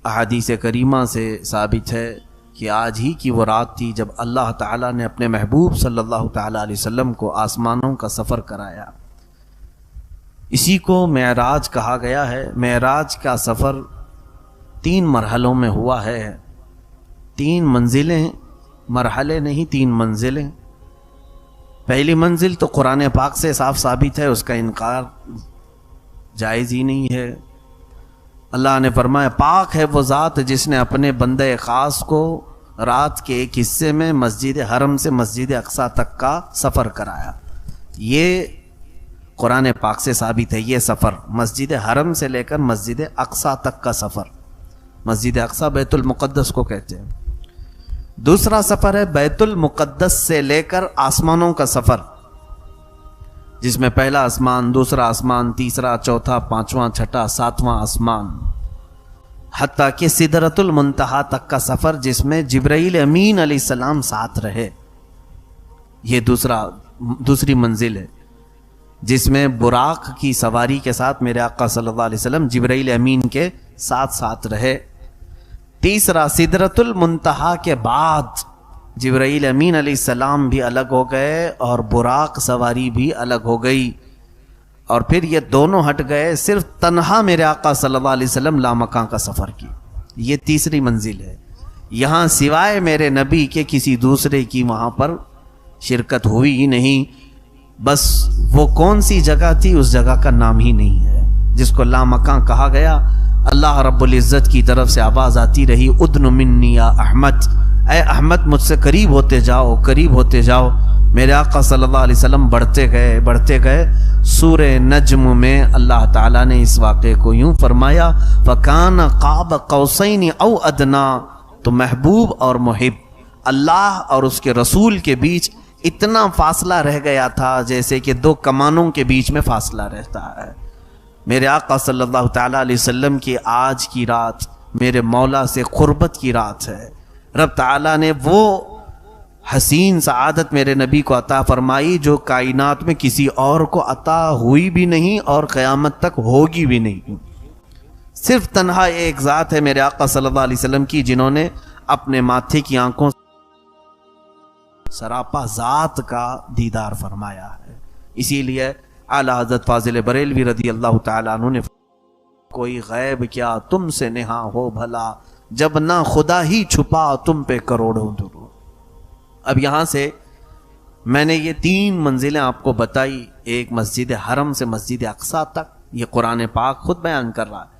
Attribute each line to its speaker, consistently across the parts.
Speaker 1: احادیث کریمہ سے ثابت ہے کہ آج ہی کی وہ رات تھی جب اللہ تعالیٰ نے اپنے محبوب صلی اللہ تعالیٰ علیہ وسلم کو آسمانوں کا سفر کرایا۔ اسی کو معراج کہا گیا ہے۔ معراج کا سفر 3 مرحلوں میں ہوا ہے، 3 منزلیں، مرحلے نہیں 3 منزلیں۔ پہلی منزل تو قرآن پاک سے صاف ثابت ہے، اس کا انکار جائز ہی نہیں ہے۔ اللہ نے فرمایا پاک ہے وہ ذات جس نے اپنے بندے خاص کو رات کے ایک حصے میں مسجد حرم سے مسجد اقصی تک کا سفر کرایا۔ یہ قرآن پاک سے ثابت ہے، یہ سفر مسجد حرم سے لے کر مسجد اقصی تک کا سفر۔ مسجد اقصی بیت المقدس کو کہتے ہیں۔ دوسرا سفر ہے بیت المقدس سے لے کر آسمانوں کا سفر، جس میں پہلا آسمان، دوسرا آسمان، تیسرا، چوتھا، پانچواں، چھٹا، ساتواں آسمان، حتیٰ کہ سدرۃ المنتہا تک کا سفر، جس میں جبرائیل امین علیہ السلام ساتھ رہے۔ یہ دوسری منزل ہے، جس میں براق کی سواری کے ساتھ میرے آقا صلی اللہ علیہ وسلم جبرائیل امین کے ساتھ رہے۔ تیسرا سدرۃ المنتہا کے بعد جبرائیل امین علیہ السلام بھی الگ ہو گئے اور براق سواری بھی الگ ہو گئی، اور پھر یہ دونوں ہٹ گئے، صرف تنہا میرے آقا صلی اللہ علیہ وسلم لامکاں کا سفر کی۔ یہ تیسری منزل ہے۔ یہاں سوائے میرے نبی کے کسی دوسرے کی وہاں پر شرکت ہوئی ہی نہیں۔ بس وہ کون سی جگہ تھی، اس جگہ کا نام ہی نہیں ہے، جس کو لامکاں کہا گیا۔ اللہ رب العزت کی طرف سے آواز آتی رہی، ادن منی یا احمد، اے احمد مجھ سے قریب ہوتے جاؤ، قریب ہوتے جاؤ۔ میرے آقا صلی اللہ علیہ وسلم بڑھتے گئے۔ سورہ نجم میں اللہ تعالیٰ نے اس واقعے کو یوں فرمایا، فَكَانَ قَابَ قَوْسَيْنِ أَوْ أَدْنَىٰ، تو محبوب اور محب اللہ اور اس کے رسول کے بیچ اتنا فاصلہ رہ گیا تھا جیسے کہ 2 کمانوں کے بیچ میں فاصلہ رہتا ہے۔ میرے آقا صلی اللہ تعالیٰ علیہ وسلم کی آج کی رات میرے مولا سے قربت کی رات ہے۔ رب تعالیٰ نے وہ حسین سعادت میرے نبی کو عطا فرمائی جو کائنات میں کسی اور کو عطا ہوئی بھی نہیں اور قیامت تک ہوگی بھی نہیں۔ صرف تنہا ایک ذات ہے میرے آقا صلی اللہ علیہ وسلم کی، جنہوں نے اپنے ماتھے کی آنکھوں سراپا ذات کا دیدار فرمایا ہے۔ اسی لیے اعلیٰ حضرت فاضل بریلوی رضی اللہ تعالیٰ عنہ نے کوئی غیب کیا تم سے نہا ہو بھلا، جب نہ خدا ہی چھپا تم پہ کروڑوں درود۔ اب یہاں سے میں نے یہ 3 منزلیں آپ کو بتائی، ایک مسجد حرم سے مسجد اقصی تک، یہ قرآن پاک خود بیان کر رہا ہے۔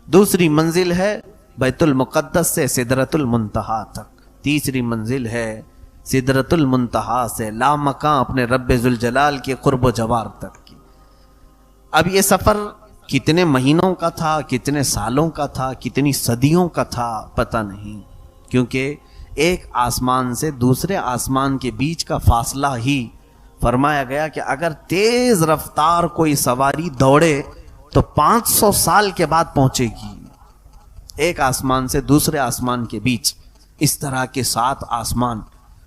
Speaker 1: دوسری منزل ہے بیت المقدس سے سدرۃ المنتہا تک۔ تیسری منزل ہے سدرۃ المنتہا سے لامکاں اپنے رب ذوالجلال کے قرب و جوار تک کی۔ اب یہ سفر کتنے مہینوں کا تھا، کتنے سالوں کا تھا، کتنی صدیوں کا تھا، پتہ نہیں، کیونکہ ایک آسمان سے دوسرے آسمان کے بیچ کا فاصلہ ہی فرمایا گیا کہ اگر تیز رفتار کوئی سواری دوڑے تو 500 سال کے بعد پہنچے گی۔ ایک آسمان سے دوسرے آسمان کے بیچ اس طرح کے 7 آسمان،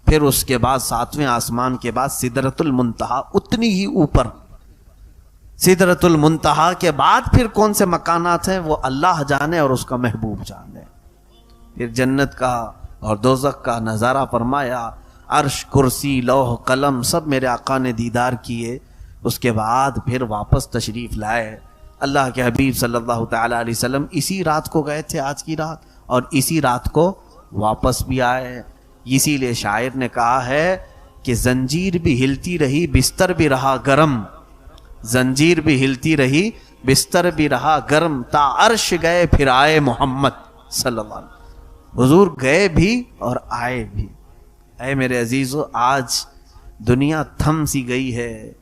Speaker 1: پھر اس کے بعد 7ویں آسمان کے بعد سدرۃ المنتہا، اتنی ہی اوپر۔ سدرۃ المنتہا کے بعد پھر کون سے مکانات ہیں وہ اللہ جانے اور اس کا محبوب جانے۔ پھر جنت کا اور دوزخ کا نظارہ فرمایا، عرش، کرسی، لوح، قلم سب میرے آقا نے دیدار کیے۔ اس کے بعد پھر واپس تشریف لائے۔ اللہ کے حبیب صلی اللہ تعالیٰ علیہ وسلم اسی رات کو گئے تھے، آج کی رات، اور اسی رات کو واپس بھی آئے۔ اسی لیے شاعر نے کہا ہے کہ زنجیر بھی ہلتی رہی بستر بھی رہا گرم، زنجیر بھی ہلتی رہی بستر بھی رہا گرم، تا عرش گئے پھر آئے محمد صلی اللہ علیہ وسلم۔ حضور گئے بھی اور آئے بھی۔ اے میرے عزیزو، آج دنیا تھم سی گئی ہے۔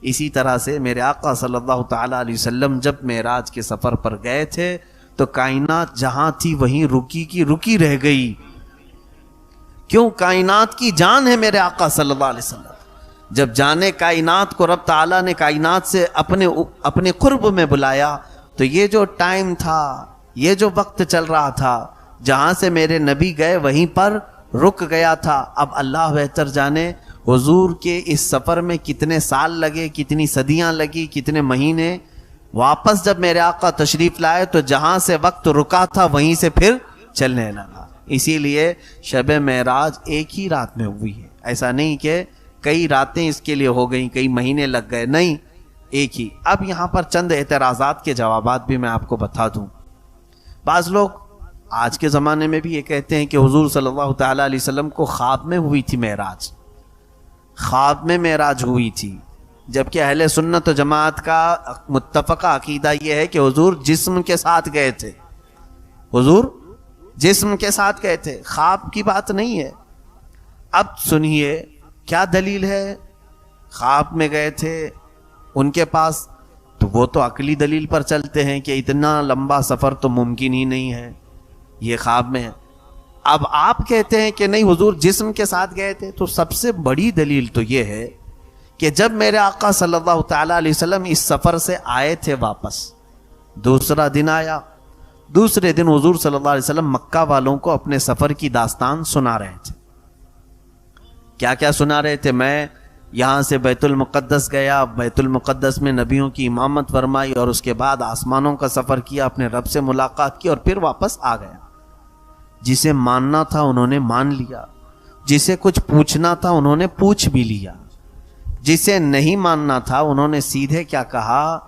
Speaker 1: اسی طرح سے میرے آقا صلی اللہ تعالیٰ علیہ وسلم جب معراج کے سفر پر گئے تھے تو کائنات جہاں تھی وہیں رکی کی رکی رہ گئی۔ کیوں؟ کائنات کی جان ہے میرے آقا صلی اللہ علیہ وسلم۔ جب جانے کائنات کو رب تعالیٰ نے کائنات سے اپنے قرب میں بلایا تو یہ جو ٹائم تھا، یہ جو وقت چل رہا تھا، جہاں سے میرے نبی گئے وہیں پر رک گیا تھا۔ اب اللہ بہتر جانے حضور کے اس سفر میں کتنے سال لگے، کتنی صدیاں لگی، کتنے مہینے، واپس جب میرے آقا تشریف لائے تو جہاں سے وقت رکا تھا وہیں سے پھر چلنے لگا. اسی لیے شب معراج ایک ہی رات میں ہوئی ہے. ایسا نہیں کہ کئی راتیں اس کے لیے ہو گئیں, کئی مہینے لگ گئے, نہیں, ایک ہی. اب یہاں پر چند اعتراضات کے جوابات بھی میں آپ کو بتا دوں. بعض لوگ آج کے زمانے میں بھی یہ کہتے ہیں کہ حضور صلی اللہ تعالی علیہ وسلم کو خواب میں ہوئی تھی معراج, خواب میں معراج ہوئی تھی, جبکہ اہل سنت و جماعت کا متفقہ عقیدہ یہ ہے کہ حضور جسم کے ساتھ گئے تھے, حضور جسم کے ساتھ گئے تھے, خواب کی بات نہیں ہے. اب سنیے کیا دلیل ہے, خواب میں گئے تھے ان کے پاس, تو وہ تو عقلی دلیل پر چلتے ہیں کہ اتنا لمبا سفر تو ممکن ہی نہیں ہے, یہ خواب میں ہے. اب آپ کہتے ہیں کہ نہیں حضور جسم کے ساتھ گئے تھے, تو سب سے بڑی دلیل تو یہ ہے کہ جب میرے آقا صلی اللہ تعالی علیہ وسلم اس سفر سے آئے تھے واپس, دوسرا دن آیا, دوسرے دن حضور صلی اللہ علیہ وسلم مکہ والوں کو اپنے سفر کی داستان سنا رہے تھے. کیا کیا سنا رہے تھے؟ میں یہاں سے بیت المقدس گیا, بیت المقدس میں نبیوں کی امامت فرمائی, اور اس کے بعد آسمانوں کا سفر کیا, اپنے رب سے ملاقات کی, اور پھر واپس آ گیا. جسے ماننا تھا انہوں نے مان لیا, جسے کچھ پوچھنا تھا انہوں نے پوچھ بھی لیا, جسے نہیں ماننا تھا انہوں نے سیدھے کیا کہا,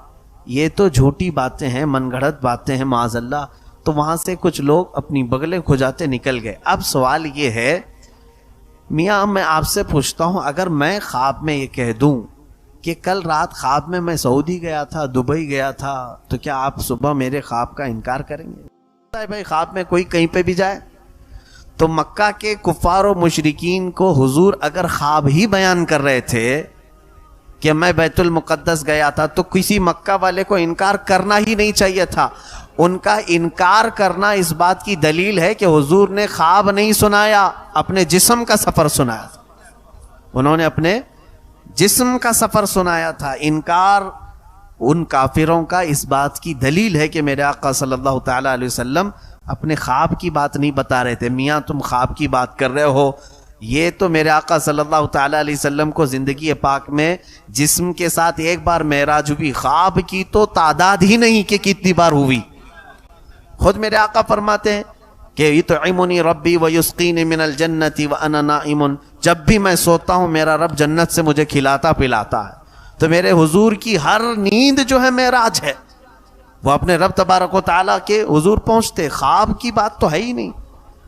Speaker 1: یہ تو جھوٹی باتیں ہیں, من گھڑت باتیں ہیں معاذ اللہ. تو وہاں سے کچھ لوگ اپنی بغلیں کھجاتے نکل گئے. اب سوال یہ ہے, میاں میں آپ سے پوچھتا ہوں, اگر میں خواب میں یہ کہہ دوں کہ کل رات خواب میں سعودی گیا تھا, دبئی گیا تھا, تو کیا آپ صبح میرے خواب کا انکار کریں گے؟ بھائی خواب میں کوئی کہیں پہ بھی جائے. تو مکہ کے کفار و مشرکین کو حضور اگر خواب ہی بیان کر رہے تھے کہ میں بیت المقدس گیا تھا, تو کسی مکہ والے کو انکار کرنا ہی نہیں چاہیے تھا. ان کا انکار کرنا اس بات کی دلیل ہے کہ حضور نے خواب نہیں سنایا, اپنے جسم کا سفر سنایا تھا. انہوں نے اپنے جسم کا سفر سنایا تھا. انکار ان کافروں کا اس بات کی دلیل ہے کہ میرے آقا صلی اللہ تعالی علیہ وسلم اپنے خواب کی بات نہیں بتا رہے تھے. میاں تم خواب کی بات کر رہے ہو, یہ تو میرے آقا صلی اللہ تعالی علیہ وسلم کو زندگی پاک میں جسم کے ساتھ ایک بار معراج ہوئی, خواب کی تو تعداد ہی نہیں کہ کتنی بار ہوئی. خود میرے آقا فرماتے ہیں کہ یطعمنی ربی ویسقینی من الجنت وانا نائم, جب بھی میں سوتا ہوں میرا رب جنت سے مجھے کھلاتا پلاتا ہے. تو میرے حضور کی ہر نیند جو ہے معراج ہے, وہ اپنے رب تبارک و تعالیٰ کے حضور پہنچتے. خواب کی بات تو ہے ہی نہیں.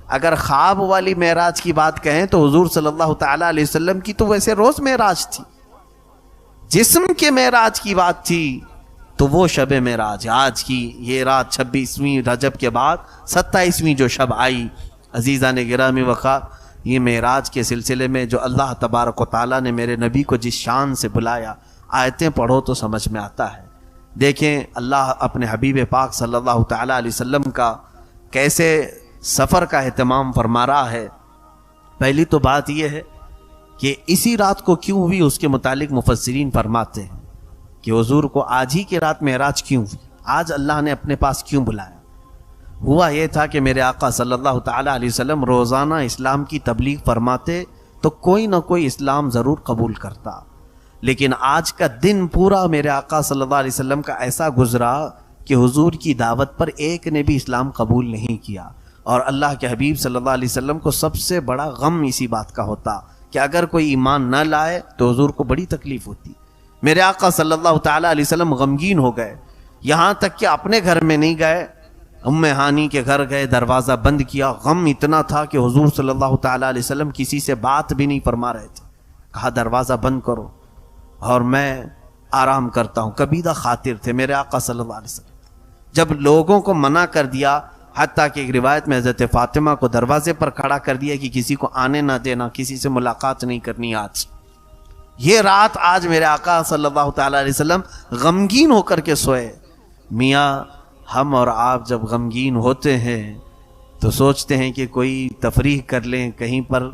Speaker 1: اگر خواب والی معراج کی بات کہیں تو حضور صلی اللہ تعالیٰ علیہ وسلم کی تو ویسے روز معراج تھی. جسم کے معراج کی بات تھی تو وہ شب معراج آج کی یہ رات 26ویں رجب کے بعد 27ویں جو شب آئی, عزیزان گرامی وقار, یہ معراج کے سلسلے میں جو اللہ تبارک و تعالیٰ نے میرے نبی کو جس شان سے بلایا, آیتیں پڑھو تو سمجھ میں آتا ہے. دیکھیں اللہ اپنے حبیب پاک صلی اللہ تعالیٰ علیہ وسلم کا کیسے سفر کا اہتمام فرما رہا ہے. پہلی تو بات یہ ہے کہ اسی رات کو کیوں ہوئی, اس کے متعلق مفسرین فرماتے ہیں کہ حضور کو آج ہی کی رات معراج کیوں ہوئی, آج اللہ نے اپنے پاس کیوں بلایا. ہوا یہ تھا کہ میرے آقا صلی اللہ تعالیٰ علیہ وسلم روزانہ اسلام کی تبلیغ فرماتے تو کوئی نہ کوئی اسلام ضرور قبول کرتا, لیکن آج کا دن پورا میرے آقا صلی اللہ علیہ وسلم کا ایسا گزرا کہ حضور کی دعوت پر ایک نے بھی اسلام قبول نہیں کیا. اور اللہ کے حبیب صلی اللہ علیہ وسلم کو سب سے بڑا غم اسی بات کا ہوتا کہ اگر کوئی ایمان نہ لائے تو حضور کو بڑی تکلیف ہوتی. میرے آقا صلی اللہ تعالیٰ علیہ وسلم غمگین ہو گئے, یہاں تک کہ اپنے گھر میں نہیں گئے, ام ہانی کے گھر گئے, دروازہ بند کیا. غم اتنا تھا کہ حضور صلی اللہ تعالیٰ علیہ وسلم کسی سے بات بھی نہیں فرما رہے تھے. کہا دروازہ بند کرو اور میں آرام کرتا ہوں. کبیدہ خاطر تھے میرے آقا صلی اللہ علیہ وسلم. جب لوگوں کو منع کر دیا, حتیٰ کہ ایک روایت میں حضرت فاطمہ کو دروازے پر کھڑا کر دیا کہ کسی کو آنے نہ دینا, کسی سے ملاقات نہیں کرنی. آج یہ رات آج میرے آقا صلی اللہ تعالیٰ علیہ وسلم غمگین ہو کر کے سوئے. میاں ہم اور آپ جب غمگین ہوتے ہیں تو سوچتے ہیں کہ کوئی تفریح کر لیں, کہیں پر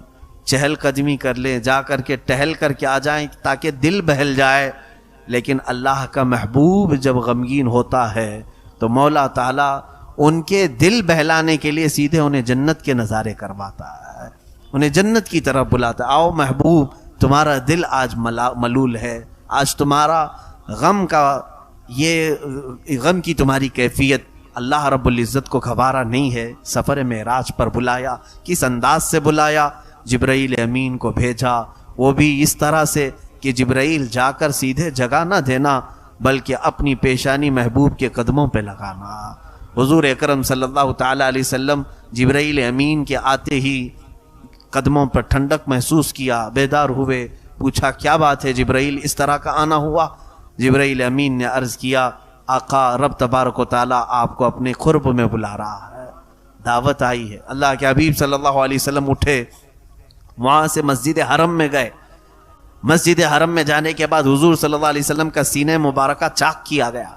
Speaker 1: چہل قدمی کر لیں, جا کر کے ٹہل کر کے آ جائیں تاکہ دل بہل جائے. لیکن اللہ کا محبوب جب غمگین ہوتا ہے تو مولا تعالیٰ ان کے دل بہلانے کے لیے سیدھے انہیں جنت کے نظارے کرواتا ہے, انہیں جنت کی طرف بلاتا ہے. آؤ محبوب, تمہارا دل آج ملول ہے, آج تمہارا غم کا یہ غم کی تمہاری کیفیت اللہ رب العزت کو گوارا نہیں ہے۔ سفر معراج پر بلایا، کس انداز سے بلایا؟ جبرائیل امین کو بھیجا، وہ بھی اس طرح سے کہ جبرائیل جا کر سیدھے جگہ نہ دینا بلکہ اپنی پیشانی محبوب کے قدموں پہ لگانا۔ حضور اکرم صلی اللہ تعالیٰ علیہ وسلم جبرائیل امین کے آتے ہی قدموں پر ٹھنڈک محسوس کیا، بیدار ہوئے، پوچھا کیا بات ہے جبرائیل، اس طرح کا آنا ہوا؟ جبرائیل امین نے عرض کیا آقا رب تبارک و تعالیٰ آپ کو اپنے قرب میں بلا رہا ہے، دعوت آئی ہے۔ اللہ کے حبیب صلی اللہ علیہ وسلم اٹھے، وہاں سے مسجد حرم میں گئے۔ مسجد حرم میں جانے کے بعد حضور صلی اللہ علیہ وسلم کا سینہ مبارکہ چاک کیا گیا،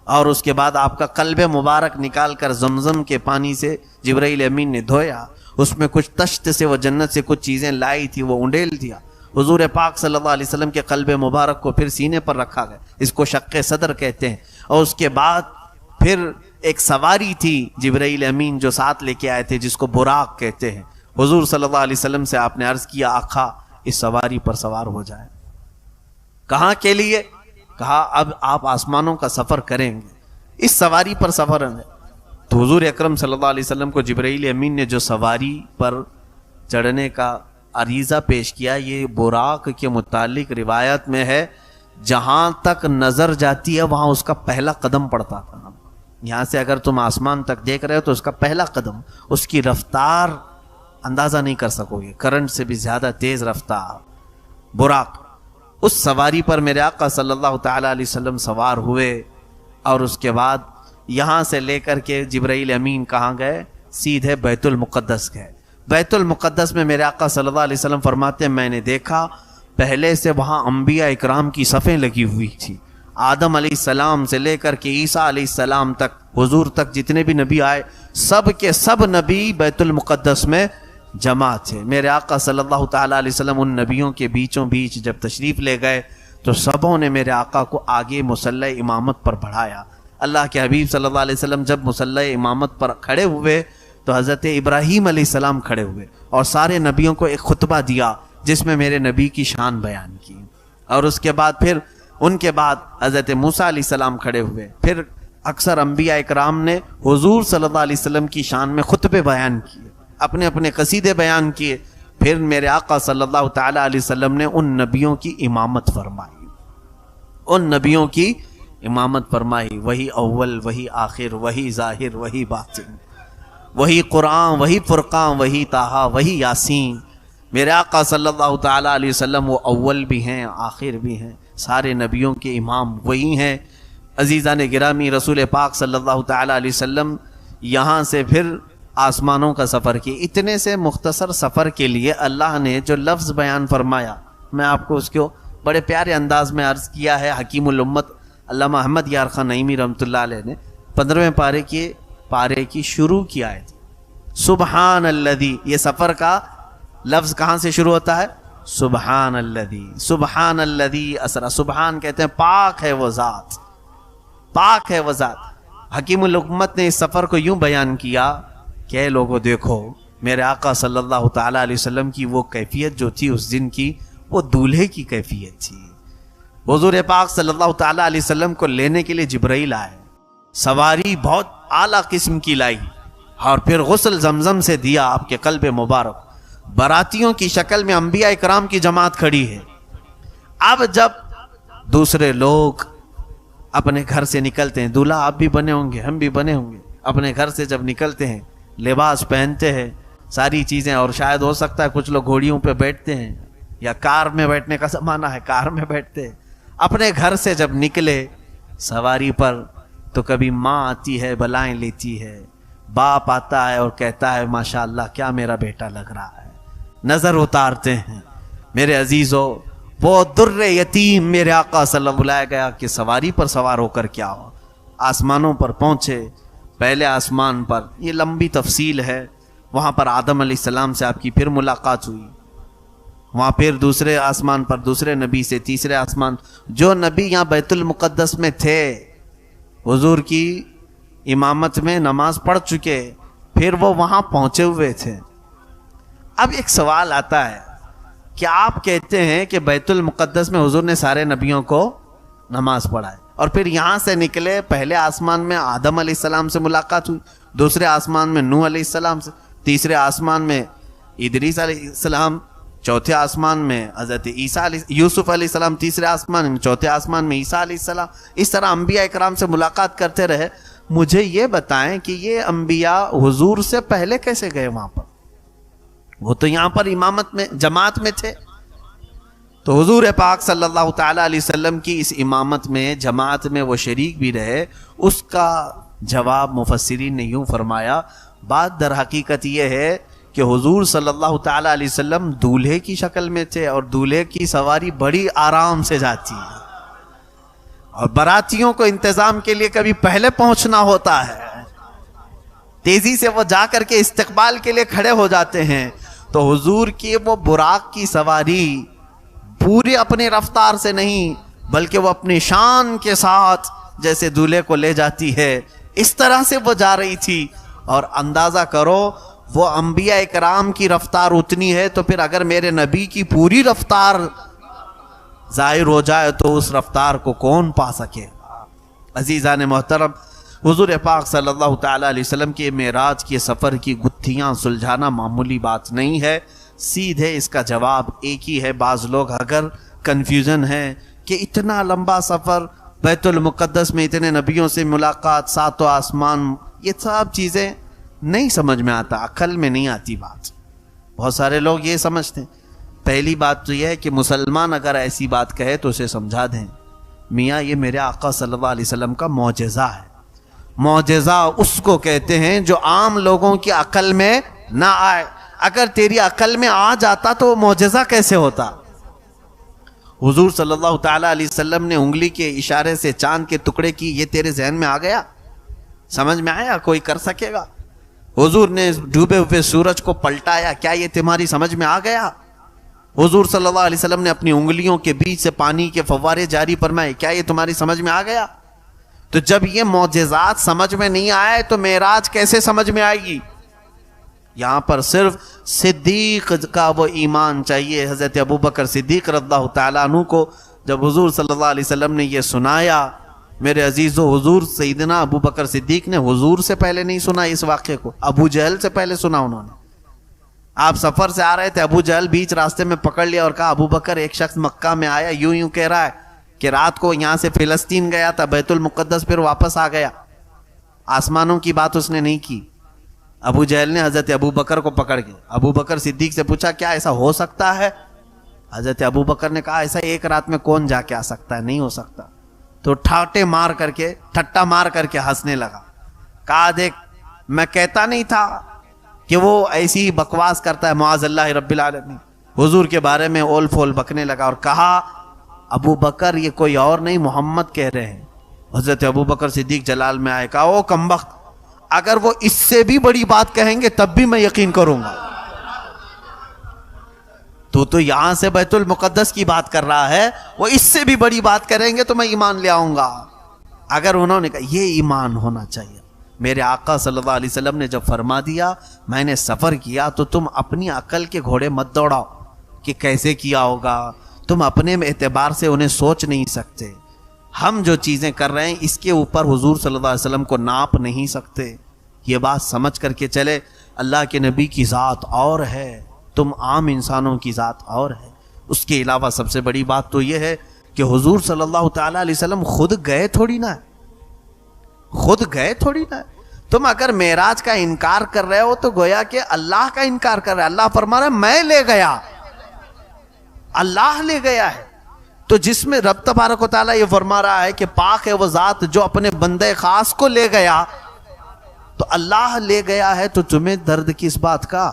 Speaker 1: اور اس کے بعد آپ کا قلب مبارک نکال کر زمزم کے پانی سے جبرائیل امین نے دھویا۔ اس میں کچھ تشت سے وہ جنت سے کچھ چیزیں لائی تھی، وہ انڈیل دیا۔ حضور پاک صلی اللہ علیہ وسلم کے قلب مبارک کو پھر سینے پر رکھا گیا، اس کو شق صدر کہتے ہیں۔ اور اس کے بعد پھر ایک سواری تھی جبرائیل امین جو ساتھ لے کے آئے تھے، جس کو براق کہتے ہیں۔ حضور صلی اللہ علیہ وسلم سے آپ نے عرض کیا آقا اس سواری پر سوار ہو جائے۔ کہاں کے لیے؟ کہا اب آپ آسمانوں کا سفر کریں گے، اس سواری پر سفر ہے۔ تو حضور اکرم صلی اللہ علیہ وسلم کو جبرائیل امین نے جو سواری پر چڑھنے کا عریضہ پیش کیا، یہ براق کے متعلق روایت میں ہے جہاں تک نظر جاتی ہے وہاں اس کا پہلا قدم پڑتا تھا۔ یہاں سے اگر تم آسمان تک دیکھ رہے ہو تو اس کا پہلا قدم، اس کی رفتار اندازہ نہیں کر سکو گے، کرنٹ سے بھی زیادہ تیز رفتار براق۔ اس سواری پر میرے آقا صلی اللہ تعالیٰ علیہ وسلم سوار ہوئے، اور اس کے بعد یہاں سے لے کر کے جبرائیل امین کہاں گئے؟ سیدھے بیت المقدس گئے۔ بیت المقدس میں میرے آقا صلی اللہ علیہ وسلم فرماتے ہیں میں نے دیکھا پہلے سے وہاں انبیاء اکرام کی صفیں لگی ہوئی تھی، آدم علیہ السلام سے لے کر کے عیسیٰ علیہ السلام تک، حضور تک جتنے بھی نبی آئے سب کے سب نبی بیت المقدس میں جمع تھے۔ میرے آقا صلی اللہ تعالیٰ علیہ وسلم ان نبیوں کے بیچوں بیچ جب تشریف لے گئے تو سبوں نے میرے آقا کو آگے مصلی امامت پر بڑھایا۔ اللہ کے حبیب صلی اللہ علیہ وسلم جب مصلی امامت پر کھڑے ہوئے تو حضرت ابراہیم علیہ السلام کھڑے ہوئے اور سارے نبیوں کو ایک خطبہ دیا جس میں میرے نبی کی شان بیان کی، اور اس کے بعد پھر ان کے بعد حضرت موسیٰ علیہ السلام کھڑے ہوئے، پھر اکثر انبیاء اکرام نے حضور صلی اللہ علیہ وسلم کی شان میں خطبے بیان کیے، اپنے اپنے قصیدے بیان کیے، پھر میرے آقا صلی اللہ تعالیٰ علیہ وسلم نے ان نبیوں کی امامت فرمائی، ان نبیوں کی امامت فرمائی، وہی اول وہی آخر وہی ظاہر وہی باطن، وہی قرآن وہی فرقان وہی طٰہٰ وہی یاسین۔ میرے آقا صلی اللہ تعالیٰ علیہ وسلم وہ اول بھی ہیں آخر بھی ہیں، سارے نبیوں کے امام وہی ہیں۔ عزیزان گرامی، رسول پاک صلی اللہ تعالیٰ علیہ وسلم یہاں سے پھر آسمانوں کا سفر کی۔ اتنے سے مختصر سفر کے لیے اللہ نے جو لفظ بیان فرمایا میں آپ کو اس کو بڑے پیارے انداز میں عرض کیا ہے۔ حکیم الامت علامہ احمد یار خان نعیمی رحمۃ اللہ علیہ نے 15ویں پارے کی شروع کی آیت سبحان الذی، یہ سفر کا لفظ کہاں سے شروع ہوتا ہے؟ سبحان الذی، سبحان الذی اسرا، سبحان کہتے ہیں پاک ہے وہ ذات، پاک ہے وہ ذات۔ حکیم الامت نے اس سفر کو یوں بیان کیا کہ اے لوگوں دیکھو میرے آقا صلی اللہ تعالیٰ علیہ وسلم کی وہ کیفیت جو تھی اس دن کی، وہ دولہے کی کیفیت تھی۔ حضور پاک صلی اللہ تعالیٰ علیہ وسلم کو لینے کے لیے جبرائیل آئے، سواری بہت اعلیٰ قسم کی لائی، اور پھر غسل زمزم سے دیا آپ کے قلب مبارک۔ براتیوں کی شکل میں انبیاء اکرام کی جماعت کھڑی ہے۔ اب جب دوسرے لوگ اپنے گھر سے نکلتے ہیں، دولہا آپ بھی بنے ہوں گے ہم بھی بنے ہوں گے، اپنے گھر سے جب نکلتے ہیں لباس پہنتے ہیں ساری چیزیں، اور شاید ہو سکتا ہے کچھ لوگ گھوڑیوں پہ بیٹھتے ہیں یا کار میں بیٹھنے کا زمانہ ہے کار میں بیٹھتے ہیں۔ اپنے گھر سے جب نکلے سواری پر تو کبھی ماں آتی ہے بلائیں لیتی ہے، باپ آتا ہے اور کہتا ہے ماشاءاللہ کیا میرا بیٹا لگ رہا ہے، نظر اتارتے ہیں۔ میرے عزیزو، وہ در یتیم میرے آقا صلی اللہ علیہ وسلم بلایا گیا کہ سواری پر سوار ہو کر کیا ہو، آسمانوں پر پہنچے۔ پہلے آسمان پر، یہ لمبی تفصیل ہے، وہاں پر آدم علیہ السلام سے آپ کی پھر ملاقات ہوئی، وہاں پھر دوسرے آسمان پر دوسرے نبی سے تیسرے آسمان، جو نبی یہاں بیت المقدس میں تھے حضور کی امامت میں نماز پڑھ چکے، پھر وہ وہاں پہنچے ہوئے تھے۔ اب ایک سوال آتا ہے کہ آپ کہتے ہیں کہ بیت المقدس میں حضور نے سارے نبیوں کو نماز پڑھائے، اور پھر یہاں سے نکلے، پہلے آسمان میں آدم علیہ السلام سے ملاقات ہوئی، دوسرے آسمان میں نوح علیہ السلام سے، تیسرے آسمان میں ادریس علیہ السلام، چوتھے آسمان میں حضرت یوسف علیہ السلام، تیسرے آسمان میں، چوتھے آسمان میں عیسیٰ علیہ السلام. اس طرح انبیاء اکرام سے ملاقات کرتے رہے. مجھے یہ بتائیں کہ یہ انبیاء حضور سے پہلے کیسے گئے وہاں پر؟ وہ تو یہاں پر امامت میں جماعت میں تھے. تو حضور پاک صلی اللہ تعالی علیہ وسلم کی اس امامت میں جماعت میں وہ شریک بھی رہے. اس کا جواب مفسرین نے یوں فرمایا، بات در حقیقت یہ ہے کہ حضور صلی اللہ تعالی علیہ وسلم دولہے کی شکل میں تھے، اور دولہے کی سواری بڑی آرام سے جاتی ہے، اور براتیوں کو انتظام کے لیے کبھی پہلے پہنچنا ہوتا ہے، تیزی سے وہ جا کر کے استقبال کے لیے کھڑے ہو جاتے ہیں. تو حضور کی وہ براق کی سواری پوری اپنی رفتار سے نہیں، بلکہ وہ اپنی شان کے ساتھ جیسے دولہے کو لے جاتی ہے اس طرح سے وہ جا رہی تھی. اور اندازہ کرو وہ انبیاء اکرام کی رفتار اتنی ہے، تو پھر اگر میرے نبی کی پوری رفتار ظاہر ہو جائے تو اس رفتار کو کون پا سکے؟ عزیزان محترم، حضور پاک صلی اللہ تعالی علیہ وسلم کے معراج کے سفر کی گتھیاں سلجھانا معمولی بات نہیں ہے. سیدھے اس کا جواب ایک ہی ہے. بعض لوگ اگر کنفیوژن ہے کہ اتنا لمبا سفر، بیت المقدس میں اتنے نبیوں سے ملاقات، ساتوں آسمان، یہ سب چیزیں نہیں سمجھ میں آتا، عقل میں نہیں آتی بات. بہت سارے لوگ یہ سمجھتے ہیں. پہلی بات تو یہ ہے کہ مسلمان اگر ایسی بات کہے تو اسے سمجھا دیں، میاں یہ میرے آقا صلی اللہ علیہ وسلم کا معجزہ ہے. معجزہ اس کو کہتے ہیں جو عام لوگوں کی عقل میں نہ آئے. اگر تیری عقل میں آ جاتا تو وہ معجزہ کیسے ہوتا؟ حضور صلی اللہ تعالی علیہ وسلم نے انگلی کے اشارے سے چاند کے ٹکڑے کی، یہ تیرے ذہن میں آ گیا؟ سمجھ میں آیا؟ کوئی کر سکے گا؟ حضور نے ڈوبے ہوئے سورج کو پلٹایا، کیا یہ تمہاری سمجھ میں آ گیا؟ حضور صلی اللہ علیہ وسلم نے اپنی انگلیوں کے بیچ سے پانی کے فوارے جاری فرمائے، کیا یہ تمہاری سمجھ میں آ گیا؟ تو جب یہ معجزات سمجھ میں نہیں آئے تو معراج کیسے سمجھ میں آئے گی؟ یہاں پر صرف صدیق کا وہ ایمان چاہیے. حضرت ابوبکر صدیق رضی اللہ تعالیٰ عنہ کو جب حضور صلی اللہ علیہ وسلم نے یہ سنایا، میرے عزیزو، حضور سیدنا ابوبکر صدیق نے حضور سے پہلے نہیں سنا اس واقعے کو، ابو جہل سے پہلے سنا انہوں نے. آپ سفر سے آ رہے تھے، ابو جہل بیچ راستے میں پکڑ لیا اور کہا ابو بکر ایک شخص مکہ میں آیا، یوں کہہ رہا ہے کہ رات کو یہاں سے فلسطین گیا تھا، بیت المقدس، پھر واپس آ گیا. آسمانوں کی بات اس نے نہیں کی. ابو جہل نے حضرت ابو بکر کو پکڑ کے ابو بکر صدیق سے پوچھا کیا ایسا ہو سکتا ہے؟ حضرت ابو بکر نے کہا ایسا ایک رات میں کون جا کے آ سکتا ہے، نہیں ہو سکتا. تو ٹھٹا مار کر کے ہنسنے لگا. کہا دیکھ میں کہتا نہیں تھا کہ وہ ایسی بکواس کرتا ہے، معاذ اللہ رب العالمین. حضور کے بارے میں اول فول بکنے لگا اور کہا ابو بکر یہ کوئی اور نہیں محمد کہہ رہے ہیں. حضرت ابو بکر صدیق جلال میں آئے، کہا او کمبخت، اگر وہ اس سے بھی بڑی بات کہیں گے تب بھی میں یقین کروں گا. تو یہاں سے بیت المقدس کی بات کر رہا ہے، وہ اس سے بھی بڑی بات کریں گے تو میں ایمان لے آؤں گا. اگر انہوں نے کہا یہ ایمان ہونا چاہیے. میرے آقا صلی اللہ علیہ وسلم نے جب فرما دیا میں نے سفر کیا، تو تم اپنی عقل کے گھوڑے مت دوڑاؤ کہ کیسے کیا ہوگا. تم اپنے اعتبار سے انہیں سوچ نہیں سکتے. ہم جو چیزیں کر رہے ہیں اس کے اوپر حضور صلی اللہ علیہ وسلم کو ناپ نہیں سکتے. یہ بات سمجھ کر کے چلے. اللہ کے نبی کی ذات اور ہے، تم عام انسانوں کی ذات اور ہے. اس کے علاوہ سب سے بڑی بات تو یہ ہے کہ حضور صلی اللہ تعالی علیہ وسلم خود گئے تھوڑی نہ. تم اگر معراج کا انکار کر رہے ہو تو گویا کہ اللہ کا انکار کر رہے. اللہ فرما رہا ہے میں لے گیا، اللہ لے گیا ہے. تو جس میں رب تبارک و تعالیٰ یہ فرما رہا ہے کہ پاک ہے وہ ذات جو اپنے بندے خاص کو لے گیا، تو اللہ لے گیا ہے. تو تمہیں درد کس بات کا؟